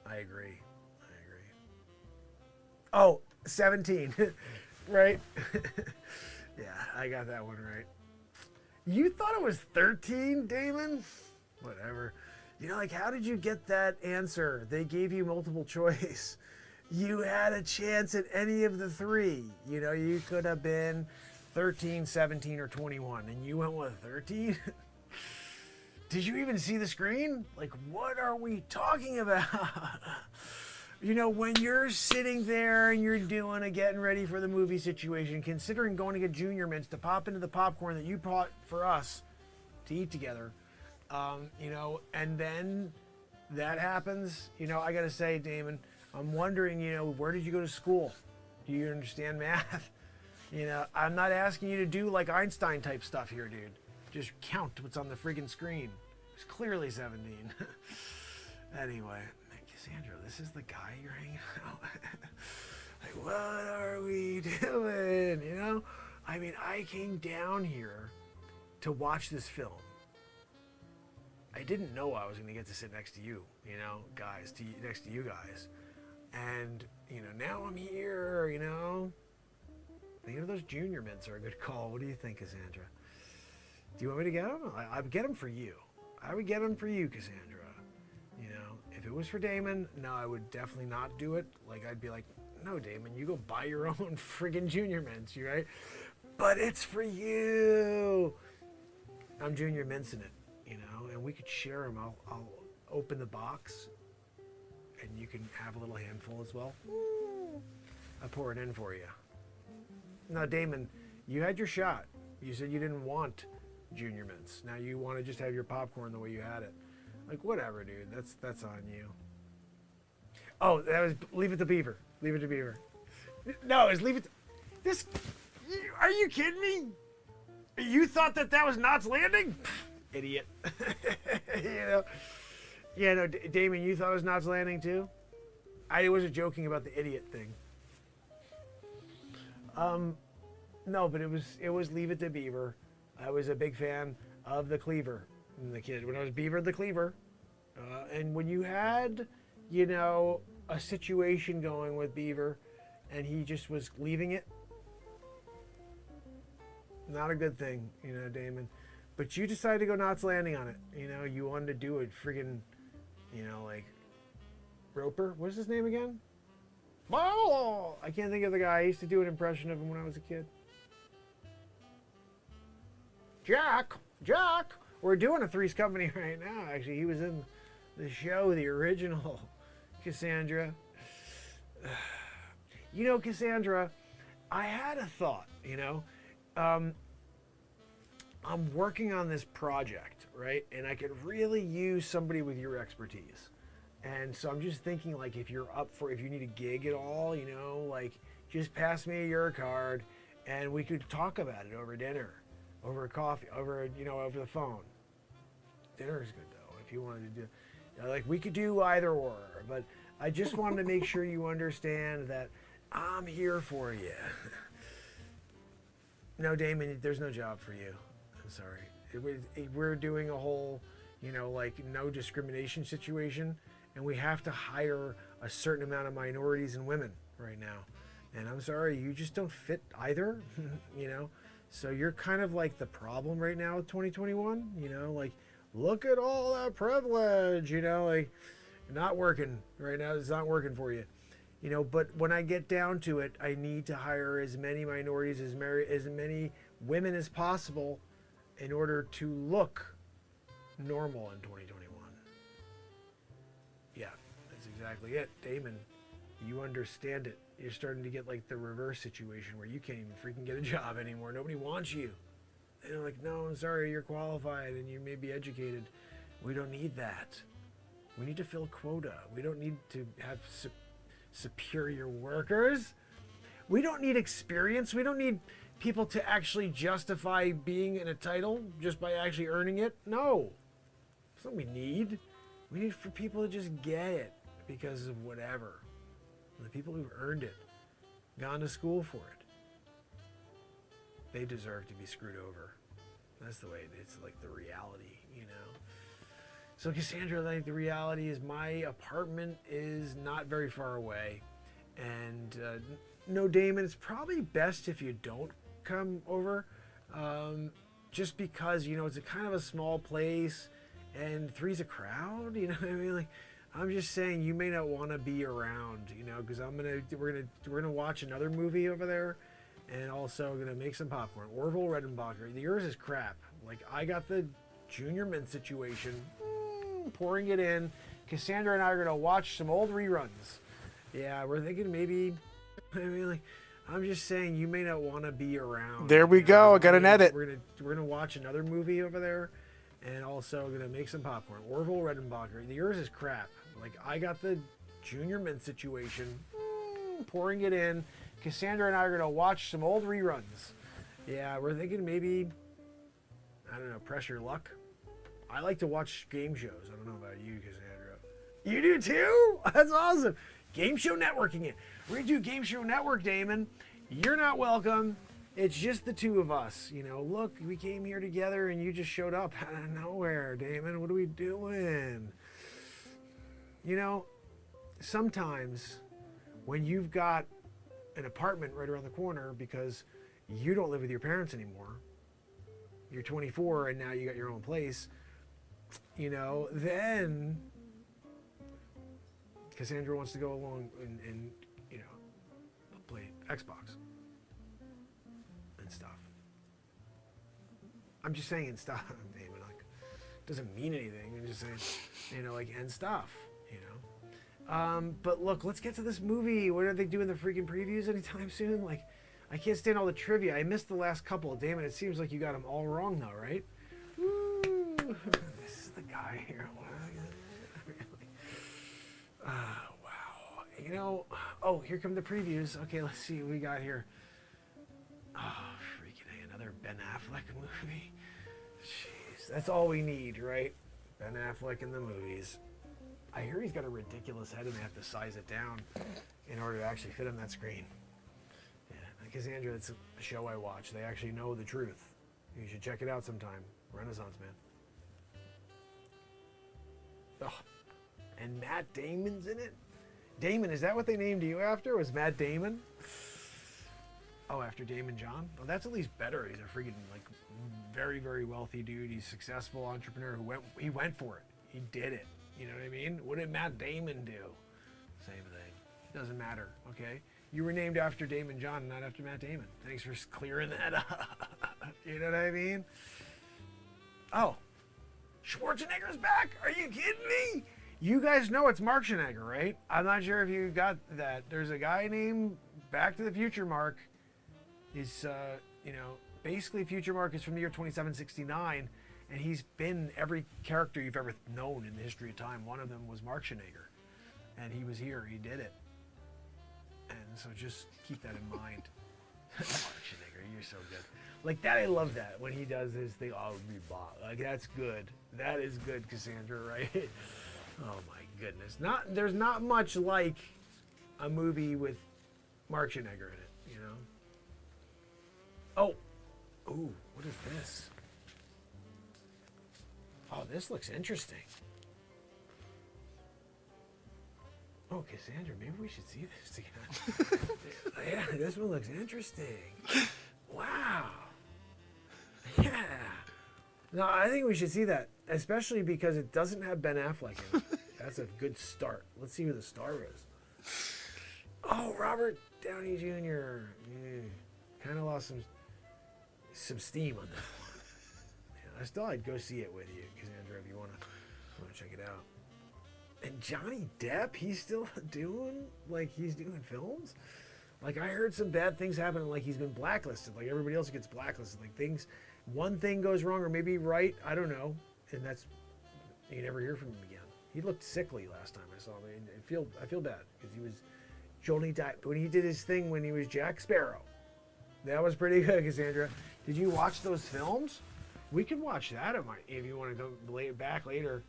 I agree. Oh, 17. Right? Yeah, I got that one right. You thought it was 13, Damon? Whatever. You know, like, how did you get that answer? They gave you multiple choice. You had a chance at any of the three. You know, you could have been 13, 17, or 21, and you went with 13? Did you even see the screen? Like, what are we talking about? You know, when you're sitting there and you're doing a getting ready for the movie situation, considering going to get Junior Mints to pop into the popcorn that you bought for us to eat together, you know, and then that happens, you know, I got to say, Damon, I'm wondering, you know, where did you go to school? Do you understand math? You know, I'm not asking you to do like Einstein type stuff here, dude. Just count what's on the friggin' screen. It's clearly 17. Anyway. Cassandra, this is the guy you're hanging out with. Like, what are we doing? You know? I mean, I came down here to watch this film. I didn't know I was going to get to sit next to you, you know, guys, next to you guys. And, you know, now I'm here, you know. Those junior mints are a good call. What do you think, Cassandra? Do you want me to get them? I'd get them for you. I would get them for you, Cassandra. You know, if it was for Damon, no, I would definitely not do it. Like, I'd be like, no, Damon, you go buy your own friggin' junior mints, you right? But it's for you. I'm junior mints in it, you know, and we could share them. I'll open the box, and you can have a little handful as well. I'll pour it in for you. Now, Damon, you had your shot. You said you didn't want junior mints. Now you want to just have your popcorn the way you had it. Like, whatever, dude. That's on you. Oh, that was Leave It to Beaver. Leave It to Beaver. No, it's Leave It to... This... Are you kidding me? You thought that was Knots Landing? Idiot. You know? Yeah, no, Damon, you thought it was Knots Landing too? I wasn't joking about the idiot thing. No, but it was Leave It to Beaver. I was a big fan of the Cleaver, the kid. When I was Beaver the Cleaver, and when you had, you know, a situation going with Beaver, and he just was leaving it, not a good thing, you know, Damon. But you decided to go Knots Landing on it. You know, you wanted to do it friggin', you know, like Roper. What's his name again? Oh, I can't think of the guy. I used to do an impression of him when I was a kid. Jack. We're doing a Three's Company right now, actually. He was in the show, the original Cassandra. You know, Cassandra, I had a thought, you know. I'm working on this project, right? And I could really use somebody with your expertise. And so I'm just thinking, like, if you need a gig at all, you know, like, just pass me your card and we could talk about it over dinner, over coffee, over the phone. Dinner is good, though, if you wanted to do, like, we could do either or, but I just wanted to make sure you understand that I'm here for you. No, Damon, there's no job for you. I'm sorry. We're doing a whole, you know, like, no discrimination situation. And we have to hire a certain amount of minorities and women right now. And I'm sorry, you just don't fit either, you know? So you're kind of like the problem right now with 2021, you know? Like, look at all that privilege, you know? Like, not working right now. It's not working for you. You know, but when I get down to it, I need to hire as many minorities, as many women as possible in order to look normal in 2021. Yeah, that's exactly it. Damon, you understand it. You're starting to get like the reverse situation where you can't even freaking get a job anymore. Nobody wants you. And they're like, no, I'm sorry, you're qualified and you may be educated. We don't need that. We need to fill quota. We don't need to have superior workers. We don't need experience. We don't need people to actually justify being in a title just by actually earning it. No, that's what we need. We need for people to just get it because of whatever. The people who've earned it, gone to school for it, they deserve to be screwed over. That's the way it's like the reality, you know. So Cassandra, like, the reality is my apartment is not very far away. And no, Damon, it's probably best if you don't come over. Just because, you know, it's a kind of a small place. And 3's a crowd, you know what I mean? Like, I'm just saying you may not want to be around, you know, because we're gonna watch another movie over there, and also gonna make some popcorn. Orville Redenbacher, yours is crap. Like, I got the Junior Mint situation, pouring it in. Cassandra and I are gonna watch some old reruns. Yeah, we're thinking maybe. I mean, like, I'm just saying you may not want to be around. There we go. I got an edit. We're gonna watch another movie over there. And also gonna make some popcorn. Orville Redenbacher, yours is crap. Like, I got the Junior Mint situation, pouring it in. Cassandra and I are gonna watch some old reruns. Yeah, we're thinking maybe, I don't know, Press Your Luck. I like to watch game shows. I don't know about you, Cassandra. You do too? That's awesome. Game show networking it. We're gonna do Game Show Network, Damon. You're not welcome. It's just the two of us, you know. Look, we came here together and you just showed up out of nowhere, Damon. What are we doing? You know, sometimes when you've got an apartment right around the corner because you don't live with your parents anymore, you're 24 and now you got your own place, you know, then Cassandra wants to go along and you know, play Xbox and stuff. I'm just saying stuff, David. Like, doesn't mean anything. I'm just saying, you know, like, and stuff, you know. But look, let's get to this movie. What are they doing the freaking previews anytime soon? Like, I can't stand all the trivia. I missed the last couple. Damn it, it seems like you got them all wrong though, right? Woo. This is the guy here. Really? Wow. You know, oh, here come the previews. Okay, let's see what we got here. Oh, freaking A, another Ben Affleck movie. Jeez, that's all we need, right? Ben Affleck in the movies. I hear he's got a ridiculous head and they have to size it down in order to actually fit on that screen. Yeah, Cassandra, it's a show I watch. They actually know the truth. You should check it out sometime. Renaissance Man. Oh, and Matt Damon's in it? Damon, is that what they named you after? Was Matt Damon? Oh, after Damon John? Well, that's at least better. He's a freaking, like, very, very wealthy dude. He's a successful entrepreneur who went for it. He did it. You know what I mean? What did Matt Damon do? Same thing. Doesn't matter, okay? You were named after Damon John, not after Matt Damon. Thanks for clearing that up. You know what I mean? Oh, Schwarzenegger's back? Are you kidding me? You guys know it's Mark Schwarzenegger, right? I'm not sure if you got that. There's a guy named Back to the Future Mark. He's, you know, basically Future Mark is from the year 2769, and he's been every character you've ever known in the history of time. One of them was Mark Schwarzenegger, and he was here. He did it. And so just keep that in mind. Mark Schwarzenegger, you're so good. Like that, I love that when he does his thing. Oh, be bought. Like that's good. That is good, Cassandra, right? Oh my goodness. There's not much like a movie with Mark Schwarzenegger in it, you know. Oh, ooh, what is this? Oh, this looks interesting. Oh, Cassandra, maybe we should see this together. Yeah, this one looks interesting. Wow. Yeah. No, I think we should see that, especially because it doesn't have Ben Affleck in it. That's a good start. Let's see who the star is. Oh, Robert Downey Jr. Kind of lost some steam on that one. Yeah, I'd go see it with you, Cassandra, if you want to check it out. And Johnny Depp, he's still doing films? Like, I heard some bad things happen, like he's been blacklisted, like everybody else gets blacklisted. Like one thing goes wrong, or maybe right, I don't know, and that's, you never hear from him again. He looked sickly last time I saw him. I feel bad, because he was Johnny Depp, when he did his thing when he was Jack Sparrow. That was pretty good, Cassandra. Did you watch those films? We could watch that if you want to go back later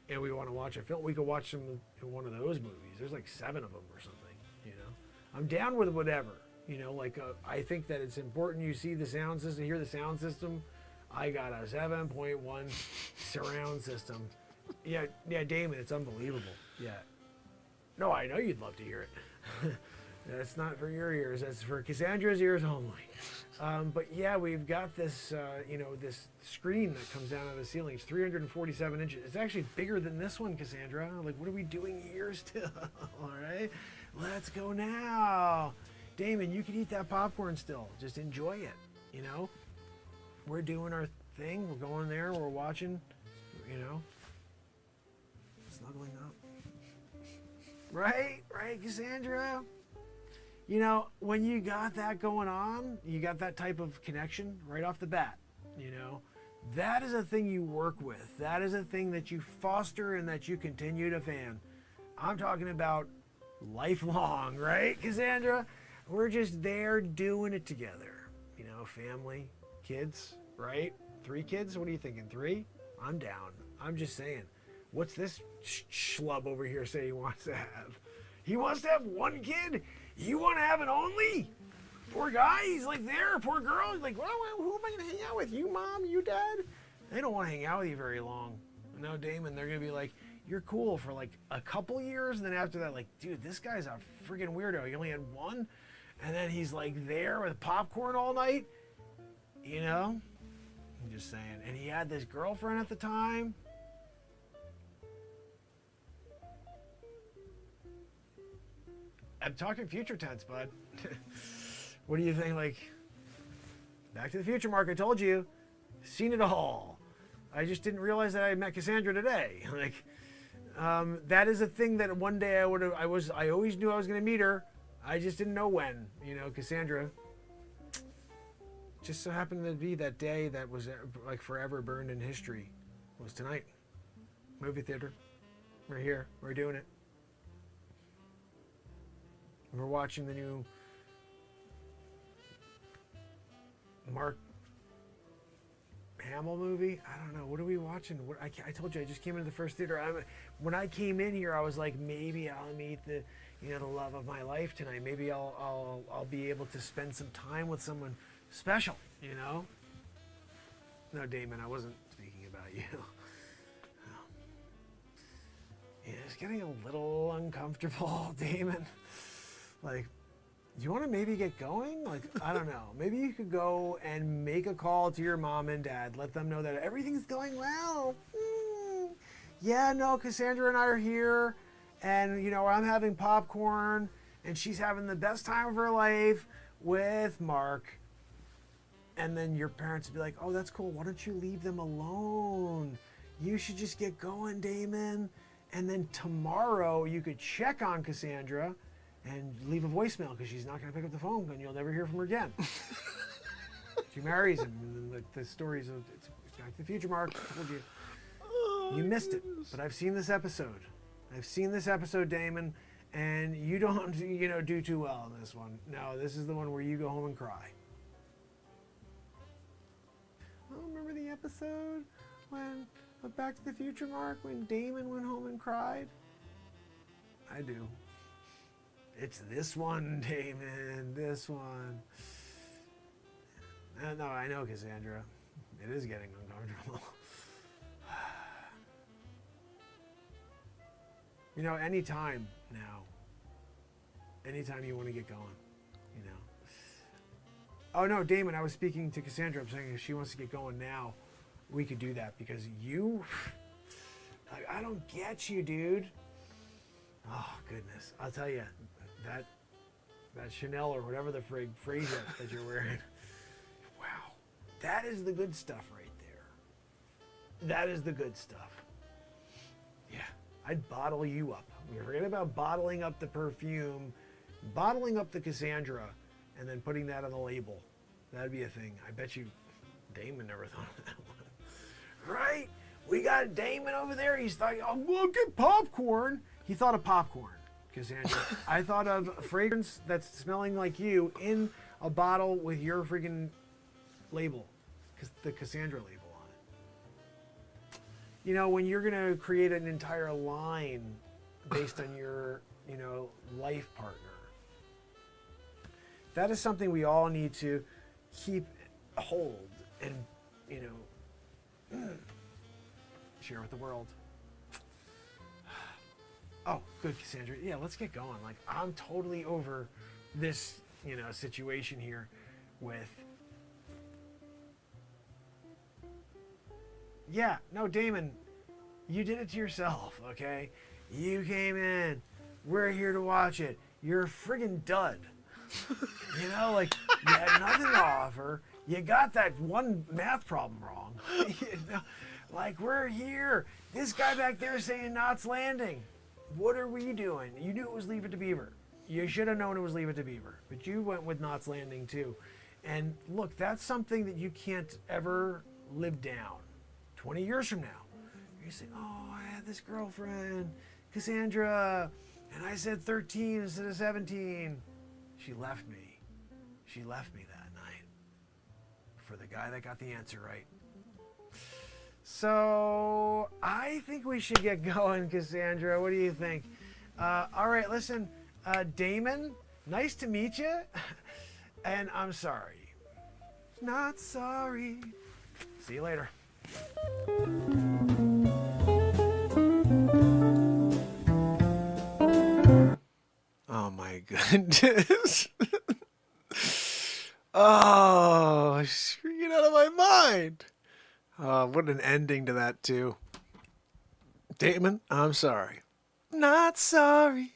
and we want to watch a film. We could watch some in one of those movies. There's like 7 of them or something, you know. I'm down with whatever, you know, like I think that it's important you see the sound system, hear the sound system. I got a 7.1 surround system. Yeah, Damon, it's unbelievable. Yeah. No, I know you'd love to hear it. That's not for your ears. That's for Cassandra's ears only. But yeah, we've got this, you know, this screen that comes down out of the ceiling. It's 347 inches. It's actually bigger than this one, Cassandra. Like, what are we doing here still? All right, let's go now. Damon, you can eat that popcorn still. Just enjoy it, you know? We're doing our thing. We're going there. We're watching, you know? Snuggling up. Right, Cassandra? You know, when you got that going on, you got that type of connection right off the bat, you know, that is a thing you work with. That is a thing that you foster and that you continue to fan. I'm talking about lifelong, right, Cassandra? We're just there doing it together. You know, family, kids, right? 3 kids? What are you thinking, 3? I'm down. I'm just saying. What's this schlub over here say he wants to have? He wants to have 1 kid? You want to have an only? Poor guy, he's like there. Poor girl, he's like, well, who am I going to hang out with? You, Mom? You, Dad? They don't want to hang out with you very long. No, Damon, they're going to be like, you're cool for like a couple years, and then after that, like, dude, this guy's a freaking weirdo. He only had one, and then he's like there with popcorn all night. You know? I'm just saying. And he had this girlfriend at the time. I'm talking future tense, bud. What do you think? Like, Back to the Future, Mark. I told you, seen it all. I just didn't realize that I met Cassandra today. Like, that is a thing that one day I always knew I was going to meet her. I just didn't know when. You know, Cassandra. Just so happened to be that day that was like forever burned in history. Was tonight. Movie theater. We're here. We're doing it. We're watching the new Mark Hamill movie. I don't know. What are we watching? I told you I just came into the first theater. When I came in here, I was like, maybe I'll meet the love of my life tonight. Maybe I'll be able to spend some time with someone special. You know? No, Damon, I wasn't speaking about you. Yeah, it's getting a little uncomfortable, Damon. Like, do you want to maybe get going? Like, I don't know. Maybe you could go and make a call to your mom and dad. Let them know that everything's going well. Yeah, no, Cassandra and I are here. And, I'm having popcorn. And she's having the best time of her life with Mark. And then your parents would be like, oh, that's cool. Why don't you leave them alone? You should just get going, Damon. And then tomorrow you could check on Cassandra and leave a voicemail because she's not going to pick up the phone and you'll never hear from her again. She marries him. And then the stories of it's Back to the Future, Mark. I told you. You missed it. But I've seen this episode. Damon. And you don't, do too well in this one. No, this is the one where you go home and cry. Oh, remember the episode when Back to the Future, Mark, when Damon went home and cried? I do. It's this one, Damon, this one. No, I know, Cassandra. It is getting uncomfortable. Anytime now. Anytime you want to get going, Oh, no, Damon, I was speaking to Cassandra. I'm saying if she wants to get going now, we could do that because I don't get you, dude. Oh, goodness. I'll tell you, that Chanel or whatever the phrase is that you're wearing. Wow. That is the good stuff right there. That is the good stuff. Yeah. I'd bottle you up. Forget about bottling up the perfume, bottling up the Cassandra, and then putting that on the label. That'd be a thing. I bet you Damon never thought of that one. Right? We got Damon over there. He's like, I'm going to get popcorn. He thought of popcorn, Cassandra. I thought of fragrance that's smelling like you in a bottle with your freaking label, the Cassandra label on it. When you're going to create an entire line based on your, life partner, that is something we all need to keep hold and, share with the world. Oh, good, Cassandra. Yeah, let's get going. Like, I'm totally over this, situation here with... Yeah, no, Damon, you did it to yourself, okay? You came in. We're here to watch it. You're a friggin' dud. You had nothing to offer. You got that one math problem wrong. We're here. This guy back there is saying Knots Landing. What are we doing? You knew it was Leave It to Beaver. You should have known it was Leave It to Beaver. But you went with Knots Landing too. And look, that's something that you can't ever live down. 20 years from now, you say, oh, I had this girlfriend, Cassandra, and I said 13 instead of 17. She left me. She left me that night for the guy that got the answer right. So I think we should get going, Cassandra. What do you think? All right, listen, Damon, nice to meet you. And I'm sorry. Not sorry. See you later. Oh my goodness. Oh, get out of my mind. What an ending to that too. Damon, I'm sorry. Not sorry.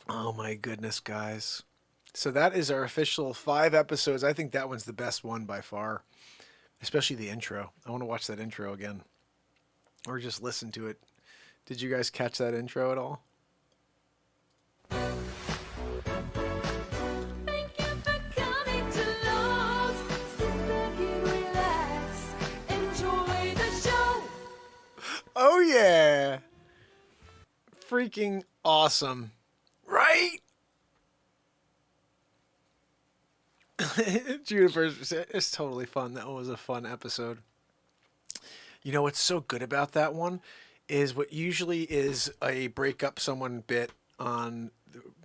Oh my goodness, guys. So that is our official 5 episodes. I think that one's the best one by far. Especially the intro. I want to watch that intro again. Or just listen to it. Did you guys catch that intro at all? Oh yeah. Freaking awesome. Right? Juniper's, it's totally fun. That one was a fun episode. You know what's so good about that one is what usually is a break up someone bit on,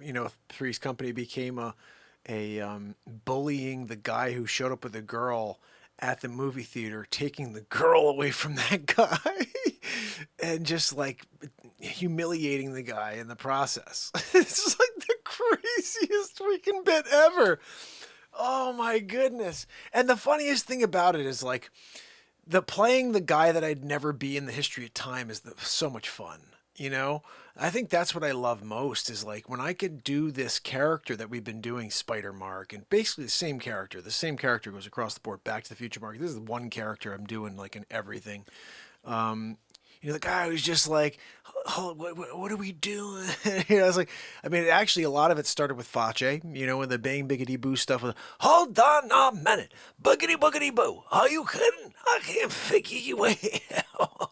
you know, Three's Company became a bullying the guy who showed up with a girl at the movie theater, taking the girl away from that guy and just like humiliating the guy in the process. It's like the craziest freaking bit ever. Oh my goodness. And the funniest thing about it is like playing the guy that I'd never be in the history of time is so much fun. You know, I think that's what I love most is like when I could do this character that we've been doing, Spider Mark, and basically the same character. The same character goes across the board, Back to the Future Mark. This is the one character I'm doing like in everything. You know, the guy who's just like, oh, what are we doing? You know, it's like, I mean, actually, a lot of it started with Facce, you know, with the bang biggity boo stuff. With, hold on a minute, boogity boogity boo. Are you kidding? I can't figure you out.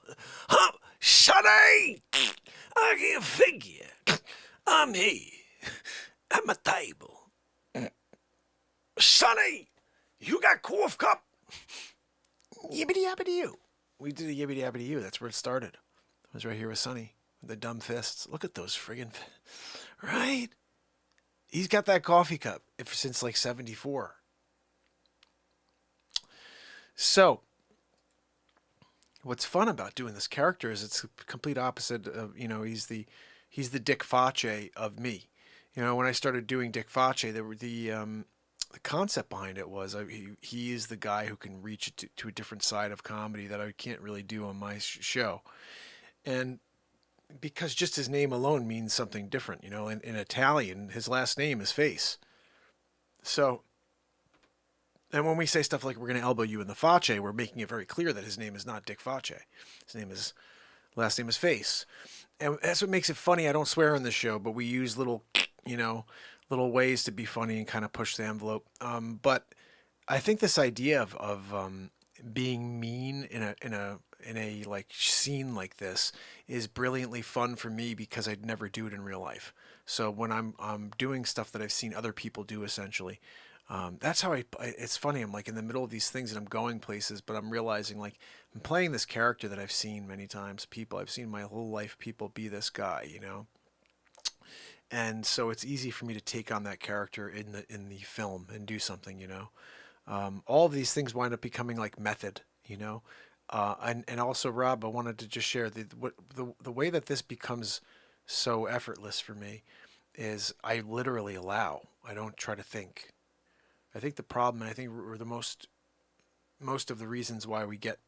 Huh? Sonny! I can't figure. I'm here at my table. Sonny, you got cough cup? Yibbity yabbity you. We did a yibbity yabbity you. That's where it started. It was right here with Sonny with the dumb fists. Look at those friggin' right? He's got that coffee cup since like 74. So, what's fun about doing this character is it's the complete opposite of, you know, he's the Dick Facce of me. You know, when I started doing Dick Facce, the concept behind it was he is the guy who can reach to a different side of comedy that I can't really do on my show. And because just his name alone means something different, you know, in Italian, his last name is Face. So, and when we say stuff like we're going to elbow you in the Facce, we're making it very clear that his name is not Dick Facce. Last name is Face. And that's what makes it funny. I don't swear on this show, but we use little, you know, little ways to be funny and kind of push the envelope. But I think this idea of being mean in a like scene like this is brilliantly fun for me because I'd never do it in real life. So when I'm doing stuff that I've seen other people do, essentially, that's how it's funny. I'm like in the middle of these things and I'm going places, but I'm realizing like I'm playing this character that I've seen many times. I've seen my whole life people be this guy, you know. And so it's easy for me to take on that character in the film and do something, you know. All of these things wind up becoming like method, you know. And also, Rob, I wanted to just share the way that this becomes so effortless for me is I literally allow. I don't try to think. I think the problem, and I think we're the most of the reasons why we get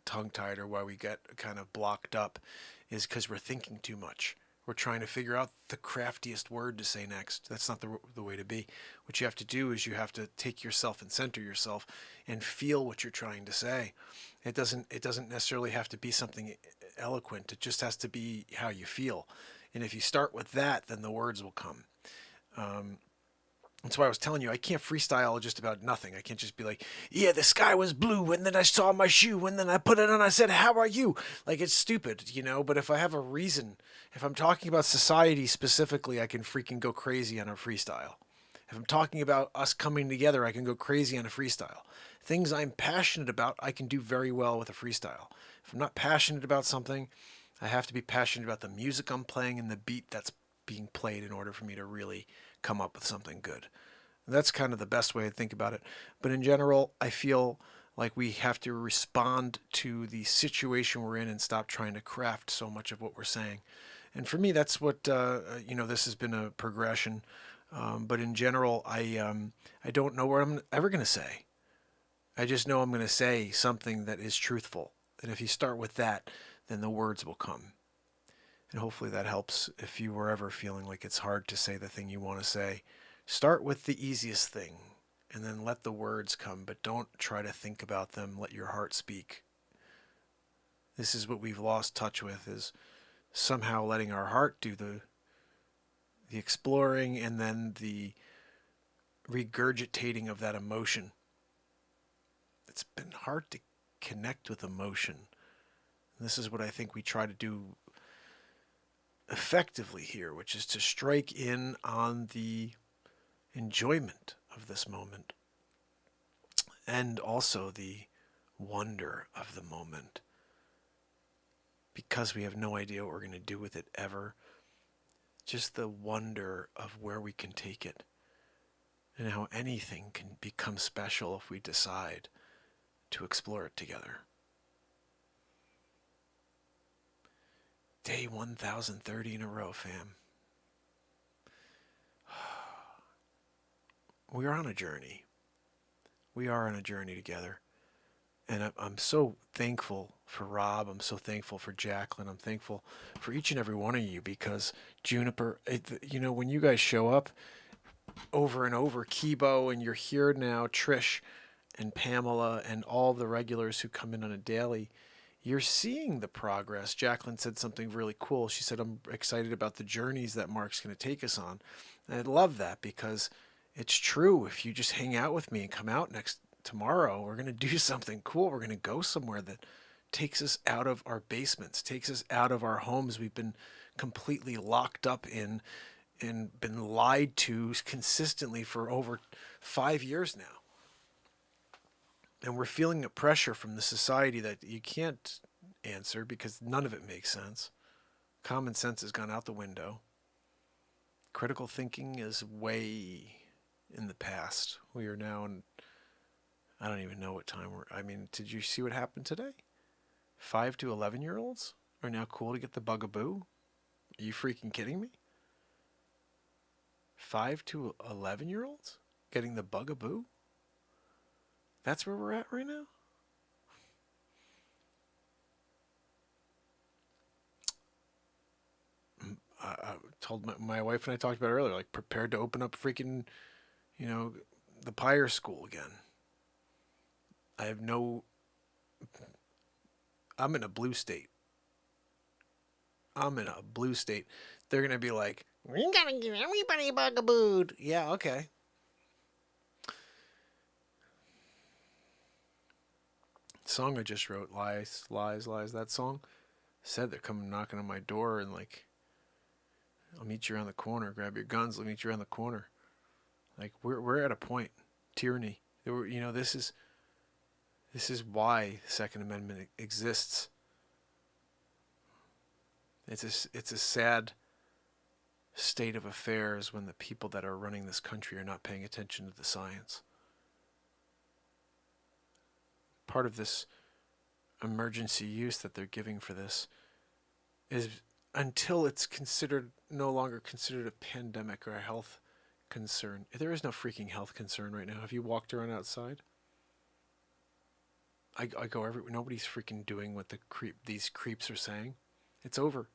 tongue-tied or why we get kind of blocked up is because we're thinking too much. We're trying to figure out the craftiest word to say next. That's not the way to be. What you have to do is you have to take yourself and center yourself and feel what you're trying to say. It doesn't necessarily have to be something eloquent. It just has to be how you feel. And if you start with that, then the words will come. That's why I was telling you, I can't freestyle just about nothing. I can't just be like, yeah, the sky was blue, and then I saw my shoe, and then I put it on, I said, how are you? Like, it's stupid, you know? But if I have a reason, if I'm talking about society specifically, I can freaking go crazy on a freestyle. If I'm talking about us coming together, I can go crazy on a freestyle. Things I'm passionate about, I can do very well with a freestyle. If I'm not passionate about something, I have to be passionate about the music I'm playing and the beat that's being played in order for me to really come up with something good. And that's kind of the best way to think about it. But in general, I feel like we have to respond to the situation we're in and stop trying to craft so much of what we're saying. And for me, that's what, this has been a progression. But in general, I don't know what I'm ever going to say. I just know I'm going to say something that is truthful. And if you start with that, then the words will come. And hopefully that helps if you were ever feeling like it's hard to say the thing you want to say. Start with the easiest thing and then let the words come, but don't try to think about them. Let your heart speak. This is what we've lost touch with, is somehow letting our heart do the exploring and then the regurgitating of that emotion. It's been hard to connect with emotion. And this is what I think we try to do effectively here, which is to strike in on the enjoyment of this moment and also the wonder of the moment, because we have no idea what we're going to do with it ever. Just the wonder of where we can take it and how anything can become special if we decide to explore it together. Day 1030 in a row, fam. We are on a journey. We are on a journey together. And I'm so thankful for Rob. I'm so thankful for Jacqueline. I'm thankful for each and every one of you, because Juniper, when you guys show up over and over, Kibo, and you're here now, Trish and Pamela and all the regulars who come in on a daily, you're seeing the progress. Jacqueline said something really cool. She said, I'm excited about the journeys that Mark's going to take us on. And I love that, because it's true. If you just hang out with me and come out tomorrow, we're going to do something cool. We're going to go somewhere that takes us out of our basements, takes us out of our homes we've been completely locked up in and been lied to consistently for over 5 years now. And we're feeling the pressure from the society that you can't answer because none of it makes sense. Common sense has gone out the window. Critical thinking is way in the past. We are now in, I don't even know what time did you see what happened today? 5 to 11-year-olds are now cool to get the bugaboo? Are you freaking kidding me? 5 to 11-year-olds getting the bugaboo? That's where we're at right now? I told my wife, and I talked about it earlier, like, prepared to open up freaking, the Pires school again. I'm in a blue state. They're going to be like, we got to give everybody bugabooed. Yeah, okay. Song I just wrote, Lies, Lies, Lies, that song, said they're coming knocking on my door and like, I'll meet you around the corner, grab your guns, I'll meet you around the corner. Like, we're at a point. Tyranny. This is why the Second Amendment exists. It's a sad state of affairs when the people that are running this country are not paying attention to the science. Part of this emergency use that they're giving for this is, until it's no longer considered a pandemic or a health concern. There is no freaking health concern right now. Have you walked around outside? I go everywhere. Nobody's freaking doing what these creeps are saying. It's over.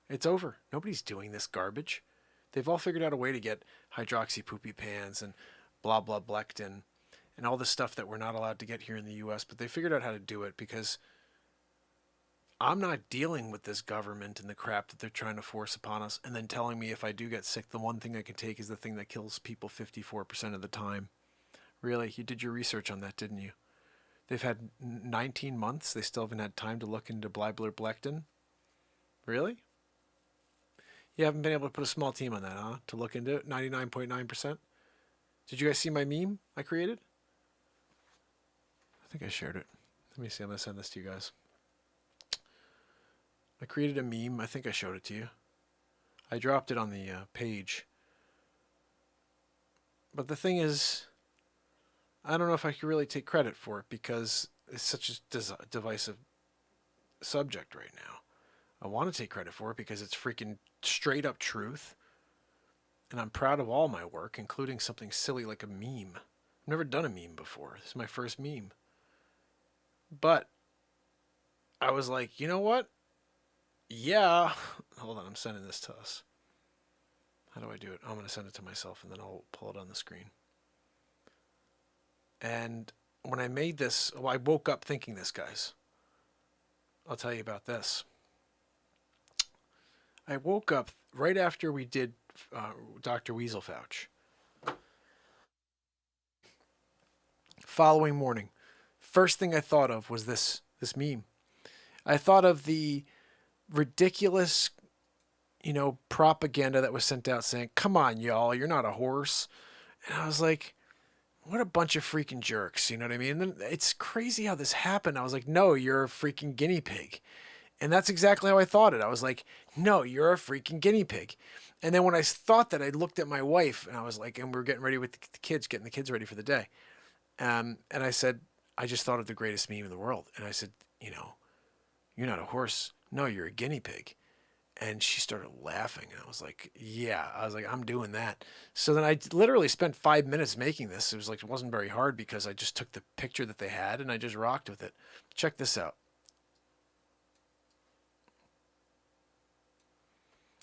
It's over. Nobody's doing this garbage. They've all figured out a way to get hydroxy poopy pans and blah blah blectin and all this stuff that we're not allowed to get here in the U.S., but they figured out how to do it, because I'm not dealing with this government and the crap that they're trying to force upon us and then telling me if I do get sick, the one thing I can take is the thing that kills people 54% of the time. Really? You did your research on that, didn't you? They've had 19 months. They still haven't had time to look into blibler-blectin? Really? You haven't been able to put a small team on that, huh? To look into it? 99.9%? Did you guys see my meme I created? I think I shared it. Let me see. I'm going to send this to you guys. I created a meme. I think I showed it to you. I dropped it on the page. But the thing is, I don't know if I can really take credit for it because it's such a divisive subject right now. I want to take credit for it because it's freaking straight up truth. And I'm proud of all my work, including something silly like a meme. I've never done a meme before. This is my first meme. But I was like, you know what? Yeah. Hold on, I'm sending this to us. How do I do it? I'm going to send it to myself and then I'll pull it on the screen. And when I made this, I woke up thinking this, guys. I'll tell you about this. I woke up right after we did Dr. Weasel Fauch. Following morning, first thing I thought of was this meme. I thought of the ridiculous, propaganda that was sent out saying, "Come on, y'all, you're not a horse." And I was like, what a bunch of freaking jerks, you know what I mean? And then it's crazy how this happened. I was like, no, you're a freaking guinea pig. And that's exactly how I thought it. I was like, no, you're a freaking guinea pig. And then when I thought that, I looked at my wife and I was like, and we were getting ready with the kids, getting the kids ready for the day. And I said, I just thought of the greatest meme in the world. And I said, you're not a horse. No, you're a guinea pig. And she started laughing. And I was like, yeah. I was like, I'm doing that. So then I literally spent 5 minutes making this. It wasn't very hard because I just took the picture that they had and I just rocked with it. Check this out.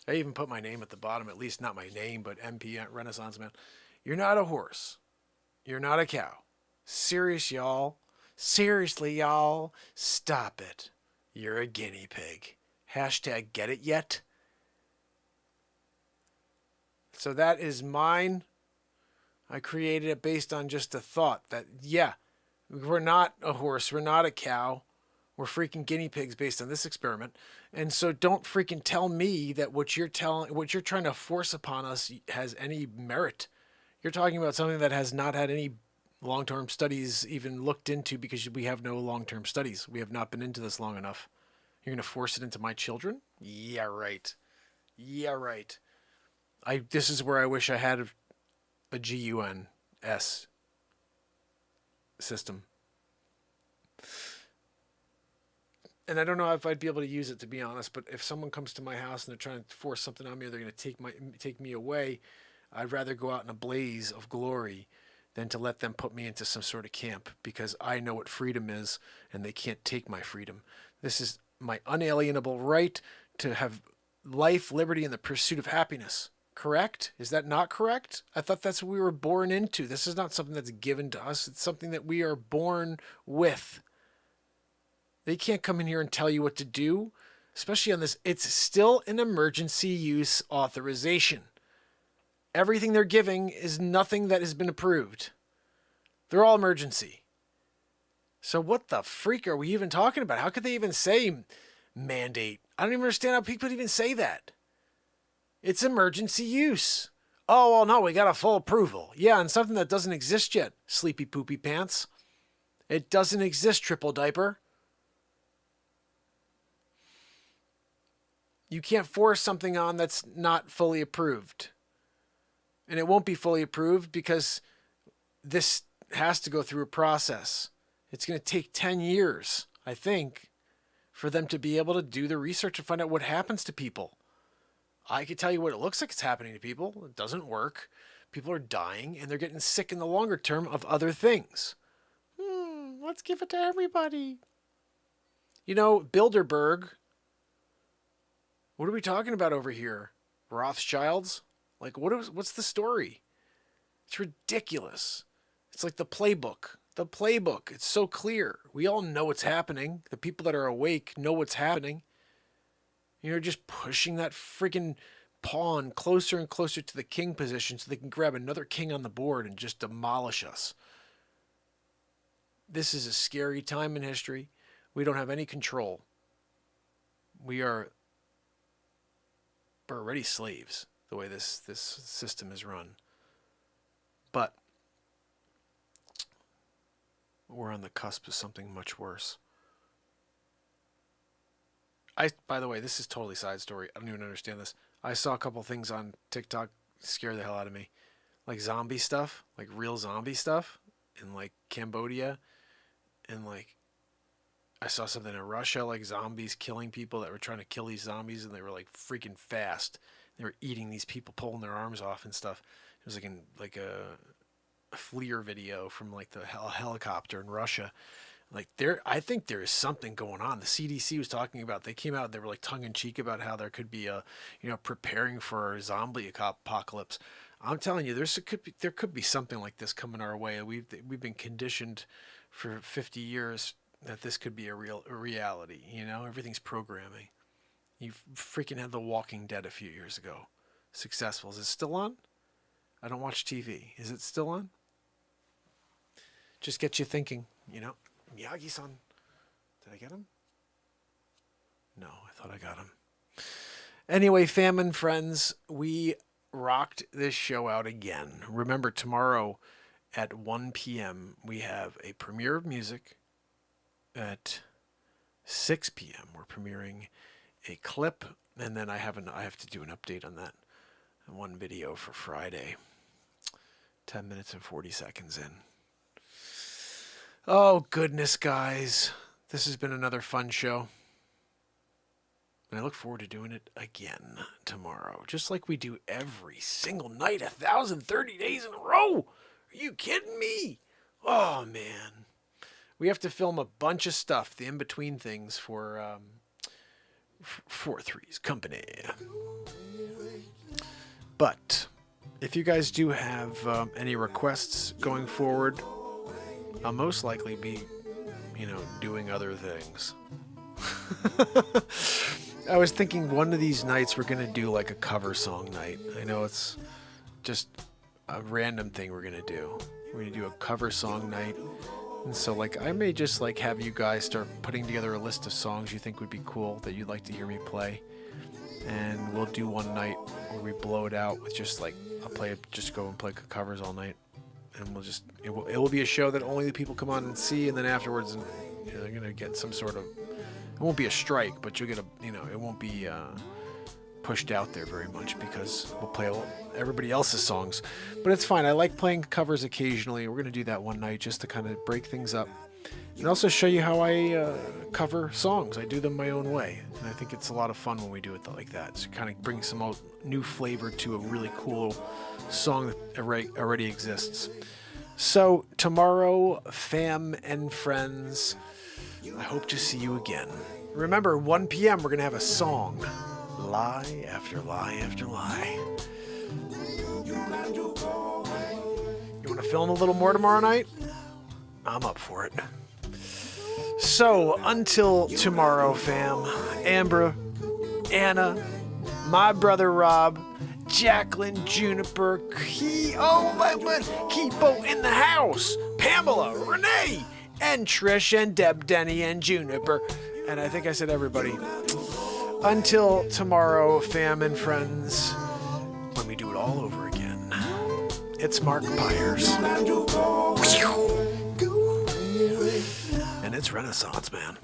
I even put my name at the bottom, at least not my name, but MP Renaissance Man. You're not a horse. You're not a cow. Serious, y'all. Seriously, y'all. Stop it. You're a guinea pig. Hashtag get it yet? So that is mine. I created it based on just a thought that, yeah, we're not a horse. We're not a cow. We're freaking guinea pigs based on this experiment. And so don't freaking tell me that what you're trying to force upon us has any merit. You're talking about something that has not had any long-term studies even looked into because we have no long-term studies. We have not been into this long enough. You're going to force it into my children? Yeah, right. Yeah, right. This is where I wish I had a GUNS system. And I don't know if I'd be able to use it, to be honest, but if someone comes to my house and they're trying to force something on me or they're going to take me away, I'd rather go out in a blaze of glory than to let them put me into some sort of camp because I know what freedom is and they can't take my freedom. This is my unalienable right to have life, liberty, and the pursuit of happiness. Correct? Is that not correct? I thought that's what we were born into. This is not something that's given to us. It's something that we are born with. They can't come in here and tell you what to do, especially on this. It's still an emergency use authorization. Everything they're giving is nothing that has been approved. They're all emergency. So what the freak are we even talking about? How could they even say mandate? I don't even understand how people even say that. It's emergency use. Oh, well, no, we got a full approval. Yeah, and something that doesn't exist yet, sleepy poopy pants. It doesn't exist, triple diaper. You can't force something on that's not fully approved. And it won't be fully approved because this has to go through a process. It's going to take 10 years, I think, for them to be able to do the research and find out what happens to people. I could tell you what it looks like it's happening to people. It doesn't work. People are dying and they're getting sick in the longer term of other things. Let's give it to everybody. Bilderberg. What are we talking about over here? Rothschilds? Like, what's the story? It's ridiculous. It's like the playbook. The playbook. It's so clear. We all know what's happening. The people that are awake know what's happening. You're just pushing that freaking pawn closer and closer to the king position so they can grab another king on the board and just demolish us. This is a scary time in history. We don't have any control. We're already slaves the way this system is run. But we're on the cusp of something much worse. By the way, this is totally side story. I don't even understand this. I saw a couple things on TikTok scare the hell out of me. Like zombie stuff, like real zombie stuff in like Cambodia. And like, I saw something in Russia, like zombies killing people that were trying to kill these zombies, and they were like freaking fast. They were eating these people, pulling their arms off and stuff. It was like a FLIR video from like the helicopter in Russia. Like I think there is something going on. The CDC was talking about. They came out. They were like tongue in cheek about how there could be preparing for a zombie apocalypse. I'm telling you, there could be something like this coming our way. We've been conditioned for 50 years that this could be a reality. Everything's programming. You freaking had The Walking Dead a few years ago. Successful. Is it still on? I don't watch TV. Is it still on? Just get you thinking, Miyagi-san. Did I get him? No, I thought I got him. Anyway, fam and friends, we rocked this show out again. Remember, tomorrow at 1 p.m. we have a premiere of music. At 6 p.m. we're premiering a clip, and then I have to do an update on that. One video for Friday. 10 minutes and 40 seconds in. Oh, goodness, guys. This has been another fun show. And I look forward to doing it again tomorrow. Just like we do every single night, 1,030 days in a row. Are you kidding me? Oh, man. We have to film a bunch of stuff, the in-between things for 4-3's company. But if you guys do have any requests going forward, I'll most likely be, doing other things. I was thinking one of these nights we're going to do like a cover song night. I know it's just a random thing we're going to do. We're going to do a cover song night. And so like I may just like have you guys start putting together a list of songs you think would be cool that you'd like to hear me play. And we'll do one night where we blow it out with just like just go and play covers all night. And we'll just it will be a show that only the people come on and see, and then afterwards they're gonna get some sort of, it won't be a strike, but you'll get it won't be pushed out there very much because we'll play everybody else's songs. But it's fine. I like playing covers occasionally. We're gonna do that one night just to kind of break things up and also show you how I cover songs. I do them my own way, and I think it's a lot of fun when we do it like that. So kind of bring some new flavor to a really cool song that already exists. So tomorrow, fam and friends, I hope to see you again. Remember, 1 p.m. we're going to have a song. Lie after lie after lie. You want to film a little more tomorrow night? I'm up for it. So, until tomorrow, fam, Amber, Anna, my brother Rob, Jacqueline, Juniper, Keepo in the house, Pamela, Renee, and Trish, and Deb, Denny, and Juniper, and I think I said everybody. Until tomorrow, fam and friends, when we do it all over again, it's Mark Pires. And it's Renaissance, man.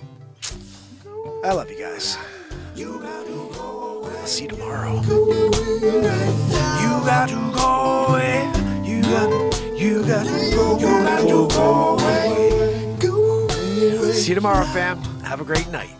I love you guys. I'll see you tomorrow. You got to go away. You got to go away. See you tomorrow, fam. Have a great night.